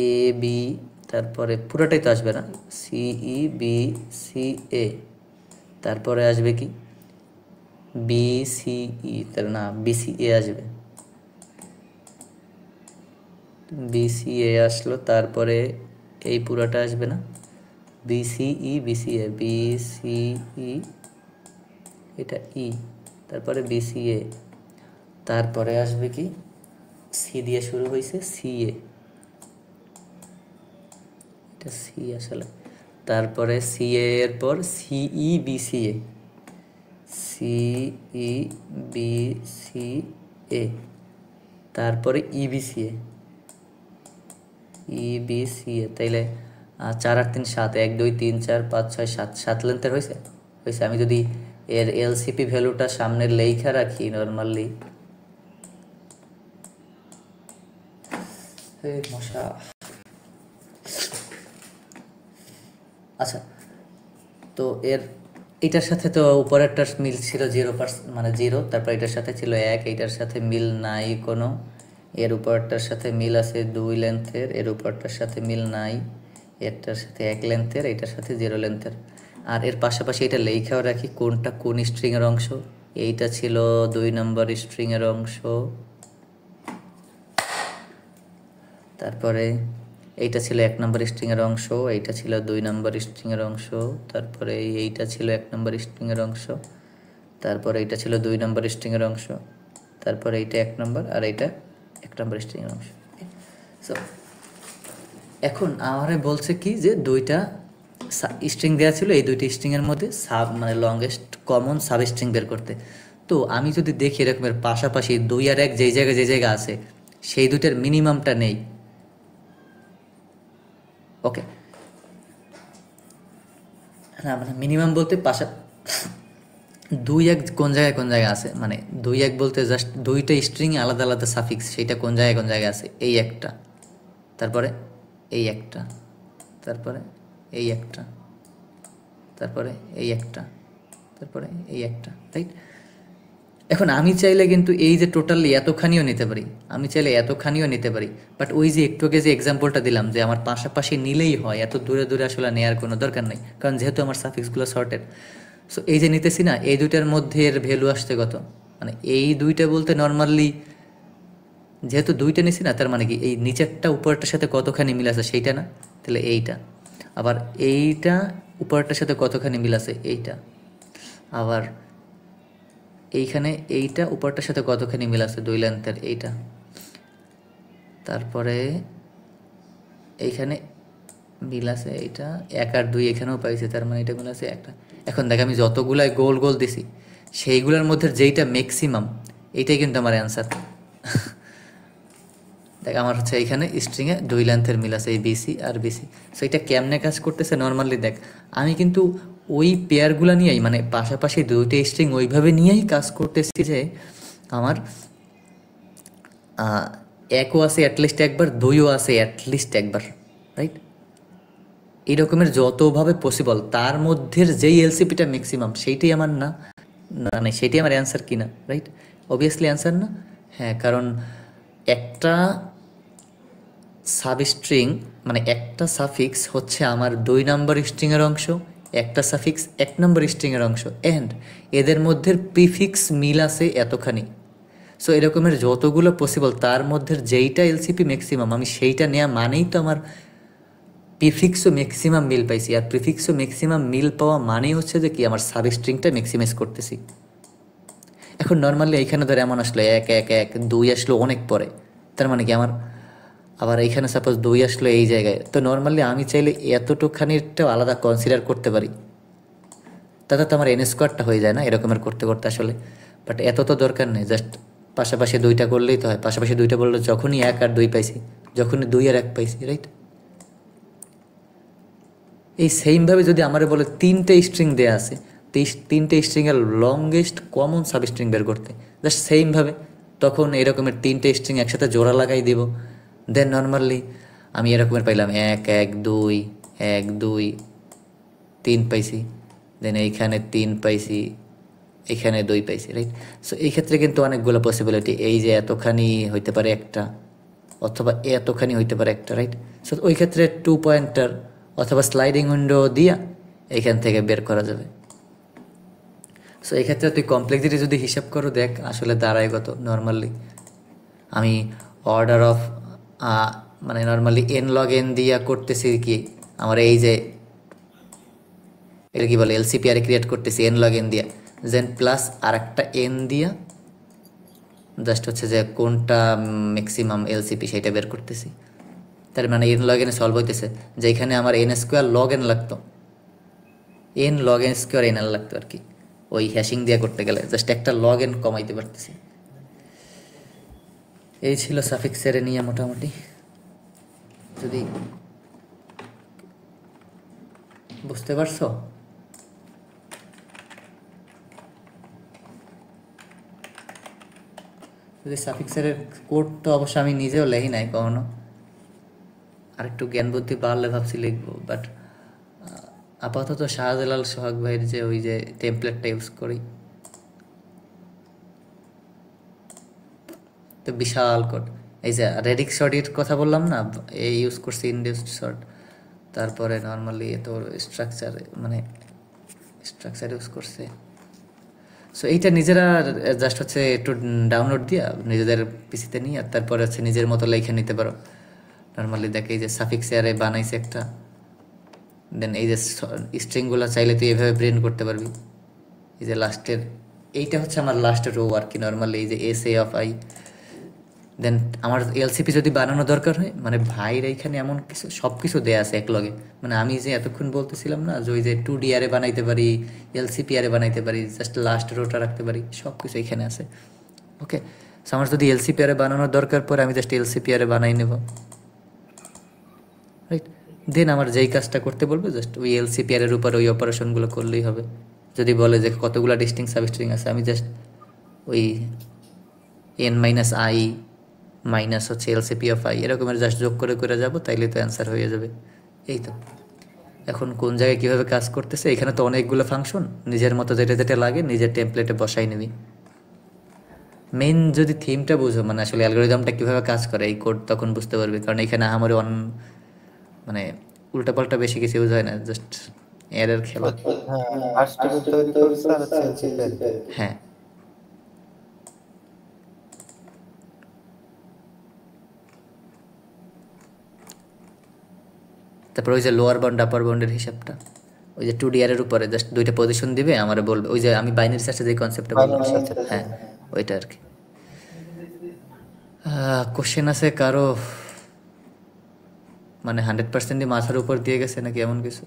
এ বি, তারপরে পুরোটাই তো আসবে না, সিই বি সি এ, তারপরে আসবে কি বি সি ই, তাহলে না বিসি এ আসবে, বিসিএ আসলো, তারপরে এই পুরোটা আসবে না, বিসিই বিসিএ, বিসিই, এটা ই, তারপরে বিসিএ, তারপরে আসবে কি, সি দিয়ে শুরু হয়েছে সিএ, এটা সি আসলে, তারপরে সিএ এর পর সিই বিসিএ, সিই বিসিএ, তারপরে ইবিসিএ, ইবিসিএ, তাইলে 4 আর 3 7, 1 2 3 4 5 6 7, 7 লেন্থের হয়েছে। আমি যদি এর এলসিপি ভ্যালুটা সামনে লেখা রাখি নর্মালি, মশা। আচ্ছা, তো এটার সাথে তো উপরেরটার মিল ছিল 0%, মানে 0, তারপর এটার সাথে ছিল 1, এইটার সাথে মিল নাই কোনো, এর উপরটার সাথে মিল আছে 2 লেন্থের, এর উপরটার সাথে মিল নাই, এরটার সাথে 1 লেন্থের, এইটার সাথে 0 লেন্থের। আর এর পাশাপাশি এটা লেখাও রাখি কোনটা কোন স্ট্রিংয়ের অংশ। এইটা ছিল 2 নম্বর স্ট্রিংয়ের অংশ, তারপরে এইটা ছিল 1 নম্বর স্ট্রিংয়ের অংশ, এইটা ছিল 2 নম্বর স্ট্রিংয়ের অংশ, তারপরে এইটা ছিল 1 নম্বর স্ট্রিংয়ের অংশ, তারপরে এইটা ছিল 2 নম্বর স্ট্রিংয়ের অংশ, তারপরে এইটা 1 নম্বর, আর এইটা 1 নম্বর স্ট্রিংয়ের অংশ। সো এখন আমারে বলছে কি, যে দুইটা স্ট্রিং দেওয়া ছিল, এই দুইটা স্ট্রিংয়ের মধ্যে মানে লংগেস্ট কমন সাব স্ট্রিং বের করতে। তো আমি যদি দেখি এরকমের পাশাপাশি 2 আর 1 যেই জায়গায় আছে, সেই দুইটার মিনিমামটা নেই। ওকে, না মানে মিনিমাম বলতে 2 1 কোন জায়গায় আছে, মানে 2 1 বলতে জাস্ট দুইটা স্ট্রিং আলাদা আলাদা সাফিক্স, সেইটা কোন জায়গায় আছে, এই একটা, তারপরে এই একটা, তারপরে এই একটা, তারপরে এই একটা, তারপরে এই একটা, রাইট? এখন আমি চাইলে কিন্তু এই যে টোটালি এতখানিও নিতে পারি, আমি চাইলে এতখানিও নিতে পারি, বাট ওই যে একটু আগে যে এক্সাম্পলটা দিলাম, যে আমার পাশাপাশি নিলেই হয়, এত দূরে দূরে আসলে নেওয়ার কোনো দরকার নেই, কারণ যেহেতু আমার সাফিক্সগুলো শর্টেড। সো এই যে নিতেছি না, এই দুইটার মধ্যে এর ভ্যালু আসছে কত, মানে এই দুইটা বলতে নর্মালি যেহেতু দুইটা নিছি না, তার মানে কি এই নিচেরটা উপরটার সাথে কতখানি মিল আছে সেইটা না, তাহলে এইটা, আবার এইটা উপরটার সাথে কতখানি মিল আছে এইটা, আবার এইখানে এইটা উপরটার সাথে কতখানি মিল আছে 2 লেন্থের এইটা, তারপরে এইখানে মিল আছে, এটা 1 আর 2 এখানেও পাইছে, তার মানে এটা মিল আছে একটা। এখন দেখ আমি যতগুলাই গোল গোল দিছি সেইগুলোর মধ্যে যেইটা ম্যাক্সিমাম এইটাই কিন্তু আমার অ্যান্সার। দেখ আমার হচ্ছে এইখানে স্ট্রিংয়ে 2 লেন্থের মিল আছে, এই বিসি আর বিসি। সো এটা কেমনে কাজ করতেছে নর্মালি দেখ, আমি কিন্তু ওই পেয়ারগুলো নিয়েই মানে পাশাপাশি 2টা স্ট্রিং ওইভাবে নিয়েই কাজ করতেছি যে আমার 1ও আছে অ্যাটলিস্ট একবার, 2ও আছে অ্যাটলিস্ট একবার, রাইট? এই রকমের যতভাবে পসিবল তার মধ্যে যেই এলসিপিটা ম্যাক্সিমাম সেইটাই আমার না, মানে সেটাই আমার অ্যান্সার কিনা, রাইট? অবভিয়াসলি অ্যান্সার না। হ্যাঁ, কারণ একটা সাবস্ট্রিং মানে একটা সাফিক্স হচ্ছে আমার 2 নম্বর স্ট্রিংয়ের অংশ, একটা সাফিক্স 1 নম্বর স্ট্রিংয়ের অংশ, অ্যান্ড এদের মধ্যে প্রিফিক্স মিল আছে এতখানি। সো এরকমের যতগুলো পসিবল তার মধ্যে যেইটা এলসিপি ম্যাক্সিমাম আমি সেইটা নেওয়া মানেই তো আমার প্রিফিক্সও ম্যাক্সিমাম মিল পাইছি। আর প্রিফিক্সও ম্যাক্সিমাম মিল পাওয়া মানেই হচ্ছে যে কি আমার সাবস্ট্রিংটা ম্যাক্সিমাইজ করতেছি। এখন নর্মালি এইখানে ধরে এমন আসলো 1 1 1 2 আসলো অনেক পরে, তার মানে কি আমার আবার এইখানে সাপোজ 2 আসলো এই জায়গায়, তো নর্মালি আমি চাইলে এতটুকখানিটাও আলাদা কনসিডার করতে পারি, তাতে তো আমার এন স্কোয়ারটা হয়ে যায় না এরকমের করতে করতে আসলে। বাট এত তো দরকার নেই, জাস্ট পাশাপাশি 2টা করলেই তো হয়। পাশাপাশি 2টা বললে যখনই 1 আর 2 পাইছি, যখনই 2 আর 1 পাইছি, রাইট? এই সেমভাবে যদি আমার বলে 3টে স্ট্রিং দেয়া আছে, 3টে স্ট্রিংয়ের লংগেস্ট কমন সাবস্ট্রিং বের করতে, জাস্ট সেমভাবে তখন এরকমের 3টে স্ট্রিং একসাথে জোড়া লাগাই দিব। দেন নর্মালি আমি এরকমের পাইলাম 1 1 2 1 2 3 পাইছি, দেন এইখানে 3 পাইছি, এখানে 2 পাইছি, রাইট? সো এই ক্ষেত্রে কিন্তু অনেকগুলো পসিবিলিটি, এই যে এতখানি হইতে পারে একটা, অথবা এতখানি হইতে পারে একটা, রাইট? সো ওই ক্ষেত্রে 2 পয়েন্টার অথবা স্লাইডিং উইন্ডো দিয়া এখান থেকে বের করা যাবে। সো এই ক্ষেত্রে তুই কমপ্লেক্সিটি যদি হিসাব করো দেখ আসলে দাঁড়ায় কত নর্মালি। আমি অর্ডার অফ মানে নর্মালি n log n দিয়া করতেছি কি, আমার এই যে এটা কি বলে এলসিপিআর ক্রিয়েট করতেছি n log n দিয়া, দেন প্লাস আর একটা n দিয়া জাস্ট হচ্ছে যে কোনটা ম্যাক্সিমাম এলসিপি সেটা বের করতেছি। তার মানে n log n সলভ হইতেছে, যেখানে আমার n স্কোয়ার log n লাগতো, n log n square n l লাগতো আর কি, ওই হ্যাশিং দিয়ে করতে গেলে জাস্ট একটা log n কমাইতে পারতেছি। এই ছিল সাফিক্সের নিয়ে মোটামুটি। যদি বুঝতে পারছো? যদি সাফিক্সের কোড তো অবশ্য আমি নিজেও লেখি নাই কখনো, আর একটু জ্ঞান বুদ্ধি বাড়লে ভাবছি লিখবো, বাট আপাতত শাহজালাল সোহাগ ভাইয়ের যে ওই যে টেমপ্লেটটা ইউজ করি, তো বিশাল কোড। এই যে রেডিক শর্টের কথা বললাম না, এই ইউজ করছি ইনডিউসড শর্ট, তারপরে নর্মালি তো স্ট্রাকচার মানে স্ট্রাকচার ইউজ করছে। সো এইটা নিজেরা জাস্ট হচ্ছে একটু ডাউনলোড দিয়া নিজেদের পিসিতে নিয়ে তারপরে হচ্ছে নিজের মতো লেখে নিতে পারো। নর্মালি দেখ এই যে সাফিক্স এয়ারে বানাইছে একটা, দেন এই যে স্ট্রিংগুলো চাইলে তুই এভাবে ব্রেন করতে পারবি। এই যে লাস্টের এইটা হচ্ছে আমার লাস্টের রো আর কি, নর্মালি এই যে এস এ অফ আই। দেন আমার এলসিপি যদি বানানো দরকার হয়, মানে ভাইয়ের এইখানে এমন কিছু সব কিছু দেয়া আছে এক লগে, মানে আমি যে এতক্ষণ বলতেছিলাম না যে ওই যে 2D আরে বানাইতে পারি, এলসিপি আরে বানাইতে পারি, জাস্ট লাস্ট রোটা রাখতে পারি, সব কিছু এখানে আছে। ওকে, সো আমার যদি এলসিপি আরে বানানোর দরকার পরে আমি জাস্ট এলসিপি আরে বানাই নেব, রাইট? দেন আমার যেই কাজটা করতে বলবে জাস্ট ওই এলসিপি আরের উপর ওই অপারেশনগুলো করলেই হবে। যদি বলে যে কতগুলো ডিস্টিং সাবস্ট্রিং আছে, আমি জাস্ট ওই n মাইনাস আই মাইনাস হচ্ছে এলসিপি অফ আই এরকমের জাস্ট যোগ করে করে যাবো, তাইলে তো অ্যান্সার হয়ে যাবে। এই তো এখন কোন জায়গায় কীভাবে কাজ করতেছে, এখানে তো অনেকগুলো ফাংশন, নিজের মতো যেটা যেটা লাগে নিজের টেমপ্লেটে বসাই নিবি। মেইন যদি থিমটা বুঝো, মানে আসলে অ্যালগোরিদমটা কীভাবে কাজ করে এই কোড, তখন বুঝতে পারবি। কারণ এখানে আমার মানে উল্টাপাল্টা বেশি কিছু ইউজ হয় না, জাস্ট এরর খেলা। হ্যাঁ, ফার্স্ট টেবিল তৈরি করছে আর হচ্ছে এলসিপি। হ্যাঁ, তারপর ওই যে লোয়ার বাউন্ড আপার বাউন্ডের হিসাবটা, ওই যে 2D এর উপরে জাস্ট 2টা পজিশন দিবে, আমার বলবে ওই যে আমি বাইনারি সার্চে যে কনসেপ্টটা বললাম, হ্যাঁ ওইটা আর কি। কোশ্চেন আছে কারো? মানে 100%ই মাথার উপর দিয়ে গেছে নাকি এমন কিছু?